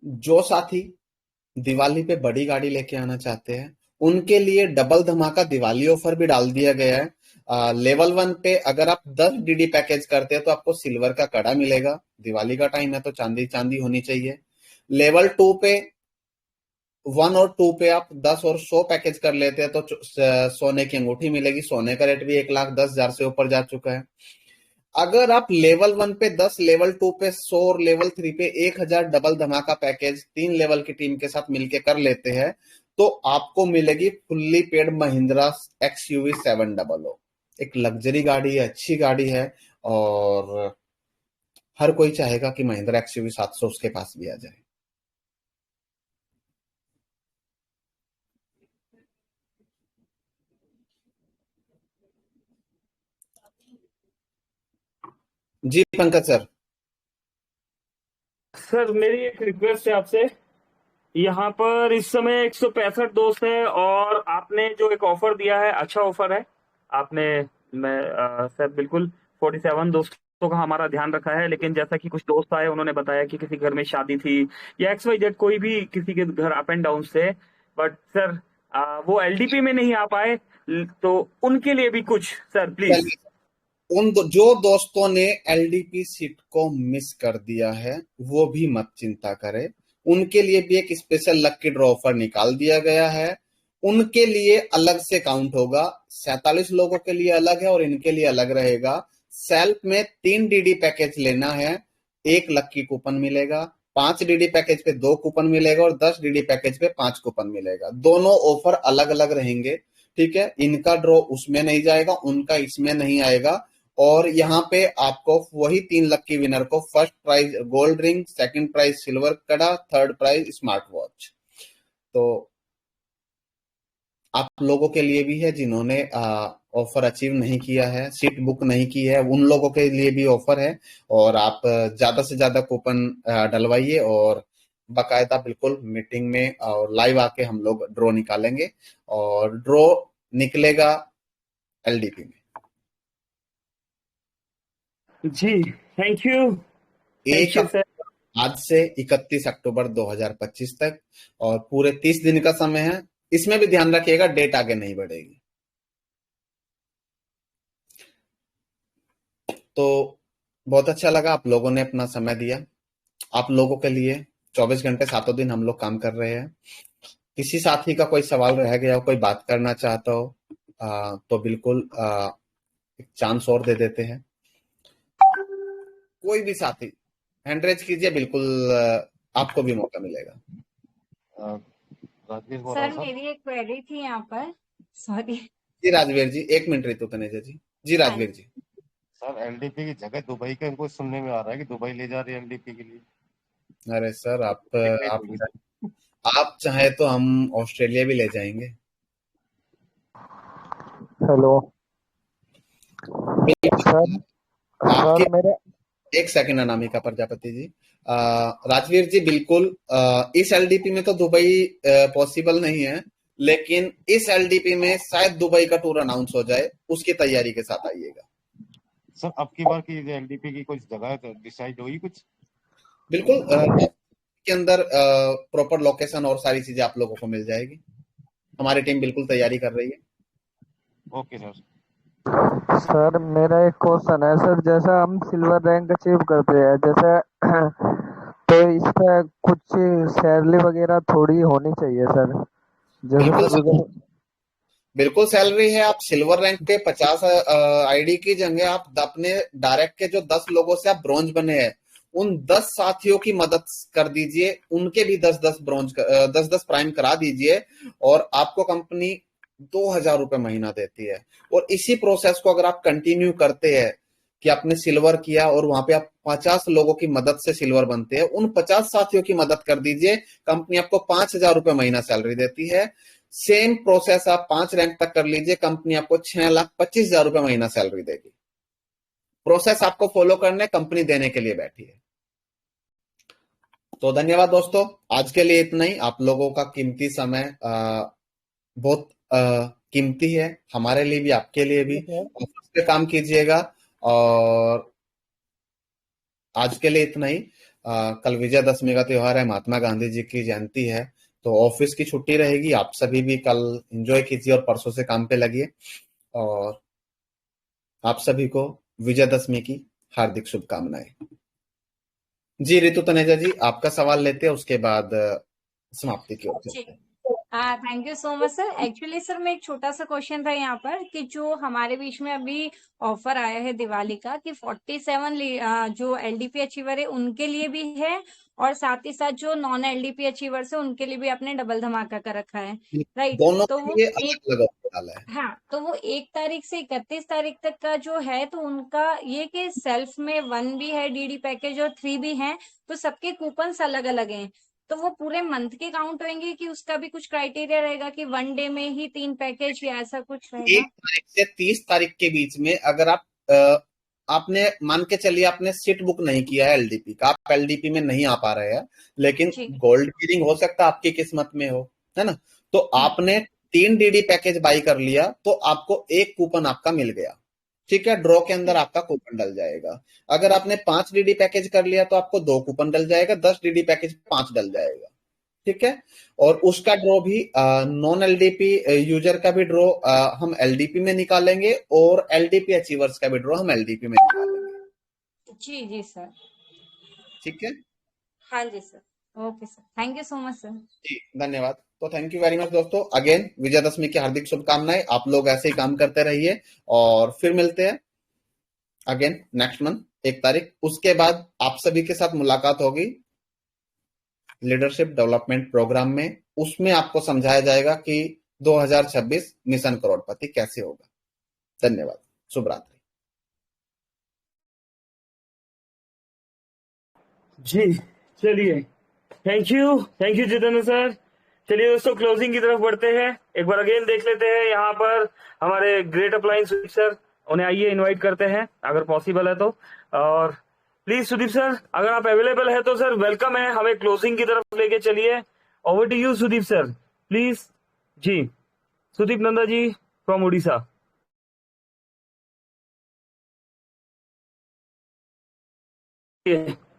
जो साथी दिवाली पे बड़ी गाड़ी लेके आना चाहते हैं उनके लिए डबल धमाका दिवाली ऑफर भी डाल दिया गया है। लेवल 1 पे अगर आप 10 डीडी पैकेज करते हैं तो आपको सिल्वर का कड़ा मिलेगा। दिवाली का टाइम है तो चांदी चांदी होनी चाहिए। लेवल 2 पे 1 और 2 पे आप 10 और 100 पैकेज कर लेते हैं तो सोने की अंगूठी मिलेगी। सोने का रेट भी 1,10,000 से ऊपर जा चुका है। अगर आप लेवल 1 पे 10, लेवल 2 पे 100 और लेवल 3 पे 1000 डबल धमाका पैकेज 3 लेवल की टीम के साथ मिलके कर लेते हैं तो आपको मिलेगी फुल्ली पेड महिंद्रा XUV 700। एक लग्जरी गाड़ी है, अच्छी गाड़ी है और हर कोई चाहेगा कि महिंद्रा XUV 700 उसके पास भी आ जाए। जी पंकज सर। सर मेरी एक रिक्वेस्ट है आपसे, यहाँ पर इस समय 165 दोस्त है और आपने जो एक ऑफर दिया है अच्छा ऑफर है। आपने सर बिल्कुल 47 दोस्तों का हमारा ध्यान रखा है, लेकिन जैसा कि कुछ दोस्त आए उन्होंने बताया कि किसी घर में शादी थी या XYZ कोई भी किसी के घर अप एंड डाउन से, बट सर वो LDP में नहीं आ पाए तो उनके लिए भी कुछ सर प्लीज। जो दोस्तों ने LDP सीट को मिस कर दिया है वो भी मत चिंता करें, उनके लिए भी एक स्पेशल लकी ड्रॉ ऑफर निकाल दिया गया है। उनके लिए अलग से काउंट होगा। 47 लोगों के लिए अलग है और इनके लिए अलग रहेगा। सेल्फ में 3 DD पैकेज लेना है, 1 लकी कूपन मिलेगा। 5 डीडी पैकेज पे 2 कूपन मिलेगा और 10 डीडी पैकेज पे 5 कूपन मिलेगा। दोनों ऑफर अलग अलग रहेंगे, ठीक है। इनका ड्रॉ उसमें नहीं जाएगा, उनका इसमें नहीं आएगा। और यहाँ पे आपको वही 3 लकी विनर को first prize gold ring, second prize silver कड़ा, थर्ड प्राइज स्मार्ट वॉच। तो आप लोगों के लिए भी है जिन्होंने ऑफर अचीव नहीं किया है, सीट बुक नहीं की है, उन लोगों के लिए भी ऑफर है। और आप ज्यादा से ज्यादा कूपन डलवाइए और बाकायदा बिल्कुल मीटिंग में और लाइव आके हम लोग ड्रॉ निकालेंगे और ड्रॉ निकलेगा एलडीपी में। जी थैंक यू। एक आज से 31 अक्टूबर 2025 तक और पूरे 30 दिन का समय है। इसमें भी ध्यान रखिएगा डेट आगे नहीं बढ़ेगी। तो बहुत अच्छा लगा आप लोगों ने अपना समय दिया। आप लोगों के लिए 24 घंटे 7 दिन हम लोग काम कर रहे हैं। किसी साथी का कोई सवाल रह गया हो, कोई बात करना चाहता हो तो बिल्कुल एक चांस और दे देते हैं। कोई भी साथी हैंड रेज कीजिए, बिल्कुल आपको भी मौका मिलेगा। सर मेरी एक क्वेरी थी यहाँ पर, सॉरी। जी राजवीर जी, 1 मिनट ऋतु तनेजा जी। जी राजवीर जी। सर एलडीपी की जगह दुबई का इनको सुनने में आ रहा है कि दुबई ले जा रहे हैं एलडीपी के लिए। अरे सर आप चाहे तो हम ऑस्ट्रेलिया भी ले जाएंगे। हेलो सर मेरे एक सेकंड अनामिका प्रजापति जी। राजवीर जी बिल्कुल इस एलडीपी में तो दुबई पॉसिबल नहीं है, लेकिन इस एलडीपी में शायद दुबई का टूर अनाउंस हो जाए, उसकी तैयारी के साथ आइएगा। सर अब की बार की एलडीपी की कुछ जगह डिसाइड हुई कुछ? बिल्कुल के अंदर प्रॉपर लोकेशन और सारी चीजें आप लोगों को मिल जाएगी। हमारी टीम बिल्कुल तैयारी कर रही है। Okay sir. सर मेरा एक क्वेश्चन है सर, जैसा हम सिल्वर रैंक अचीव करते हैं जैसे तो इस पे कुछ सैलरी वगैरह थोड़ी होनी चाहिए सर, जैसे बिल्कुल सैलरी है। आप सिल्वर रैंक पे 50 आईडी की जगह आप अपने डायरेक्ट के जो 10 लोगों से आप ब्रॉन्ज बने हैं उन 10 साथियों की मदद कर दीजिए, उनके भी 10-10 ब्रॉन्ज 10-10 प्राइम करा दीजिए और आपको कंपनी 2000 रुपए महीना देती है। और इसी प्रोसेस को अगर आप कंटिन्यू करते हैं कि आपने सिल्वर किया और वहां पे आप 50 लोगों की मदद से सिल्वर बनते हैं, उन 50 साथियों की मदद कर दीजिए, कंपनी आपको 5000 रुपए महीना सैलरी देती है। सेम प्रोसेस आप 5 रैंक तक कर लीजिए, कंपनी आपको 6,25,000 रुपए महीना सैलरी देगी। प्रोसेस आपको फॉलो करने, कंपनी देने के लिए बैठी है। तो धन्यवाद दोस्तों, आज के लिए इतना ही। आप लोगों का कीमती समय बहुत कीमती है, हमारे लिए भी आपके लिए भी। ऑफिस पे काम कीजिएगा और आज के लिए इतना ही। कल विजयदशमी का त्योहार है, महात्मा गांधी जी की जयंती है, तो ऑफिस की छुट्टी रहेगी। आप सभी भी कल एंजॉय कीजिए और परसों से काम पे लगिए। और आप सभी को विजयदशमी की हार्दिक शुभकामनाएं। जी ऋतु तनेजा जी, आपका सवाल लेते हैं, उसके बाद समाप्ति की ओर चलते हैं। Thank you so much sir. Actually sir मैं एक छोटा सा क्वेश्चन था यहाँ पर कि जो हमारे बीच में अभी ऑफर आया है दिवाली का कि 47 जो एलडीपी अचीवर है उनके लिए भी है और साथ ही साथ जो नॉन एलडीपी अचीवर्स है उनके लिए भी आपने डबल धमाका कर रखा है, राइट? दोनों तो के वो लिए अलग-अलग ऑफर डाला है। हाँ, तो वो 1 तारीख से 31 तारीख तक का जो है, तो उनका ये कि सेल्फ में 1 भी है डीडी पैकेज और 3 भी हैं, तो सबके कूपन्स अलग अलग हैं। तो वो पूरे मंथ के काउंट होंगे कि उसका भी कुछ क्राइटेरिया रहेगा कि 1 डे में ही 3 पैकेज या ऐसा कुछ रहेगा? 1 तारीख से 30 तारीख के बीच में अगर आप आपने मान के चलिए आपने सीट बुक नहीं किया है एलडीपी का, आप एलडीपी में नहीं आ पा रहे हैं, लेकिन गोल्ड गिरिंग हो सकता है आपकी किस्मत में हो, है ना? तो आपने 3 डीडी पैकेज बाई कर लिया तो आपको 1 कूपन आपका मिल गया, ठीक है? ड्रॉ के अंदर आपका कूपन डल जाएगा। अगर आपने 5 डीडी पैकेज कर लिया तो आपको 2 कूपन डल जाएगा, 10 डीडी पैकेज 5 डल जाएगा, ठीक है? और उसका ड्रॉ भी नॉन एलडीपी यूजर का भी ड्रॉ हम एलडीपी में निकालेंगे और एलडीपी अचीवर्स का भी ड्रॉ हम एलडीपी में निकालेंगे। जी जी सर, ठीक है? हाँ जी sir, okay sir, thank you so much sir. जी धन्यवाद। तो थैंक यू वेरी मच दोस्तों, अगेन विजयदशमी की हार्दिक शुभकामनाएं। आप लोग ऐसे ही काम करते रहिए और फिर मिलते हैं अगेन नेक्स्ट मंथ 1 तारीख। उसके बाद आप सभी के साथ मुलाकात होगी लीडरशिप डेवलपमेंट प्रोग्राम में। उसमें आपको समझाया जाएगा कि 2026 मिशन करोड़पति कैसे होगा। धन्यवाद, शुभ रात्रि। जी चलिए, थैंक यू जितेंद्र सर। चलिए दोस्तों, क्लोजिंग की तरफ बढ़ते हैं। एक बार अगेन देख लेते हैं यहाँ पर हमारे ग्रेट अप्लायंस सुदीप सर, उन्हें आइए इनवाइट करते हैं अगर पॉसिबल है तो। और प्लीज सुदीप सर, अगर आप अवेलेबल है तो सर वेलकम है, हमें क्लोजिंग की तरफ लेके चलिए। Over to you Sudeep sir, please. जी, सुदीप नंदा जी फ्रॉम उड़ीसा।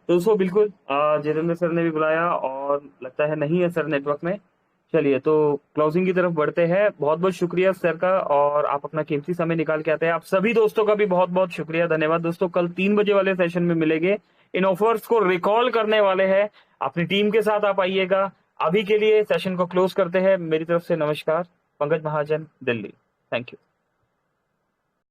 दोस्तों बिल्कुल, जितेंद्र सर ने भी बुलाया और लगता है नहीं है सर नेटवर्क में। चलिए तो क्लोजिंग की तरफ बढ़ते हैं। बहुत बहुत शुक्रिया सर का, और आप अपना कीमती समय निकाल के आते हैं। आप सभी दोस्तों का भी बहुत बहुत शुक्रिया, धन्यवाद दोस्तों। कल 3 बजे वाले सेशन में मिलेंगे, इन ऑफर्स को रिकॉल करने वाले हैं। अपनी टीम के साथ आप आइएगा। अभी के लिए सेशन को क्लोज करते हैं। मेरी तरफ से नमस्कार। पंकज महाजन, दिल्ली। Thank you.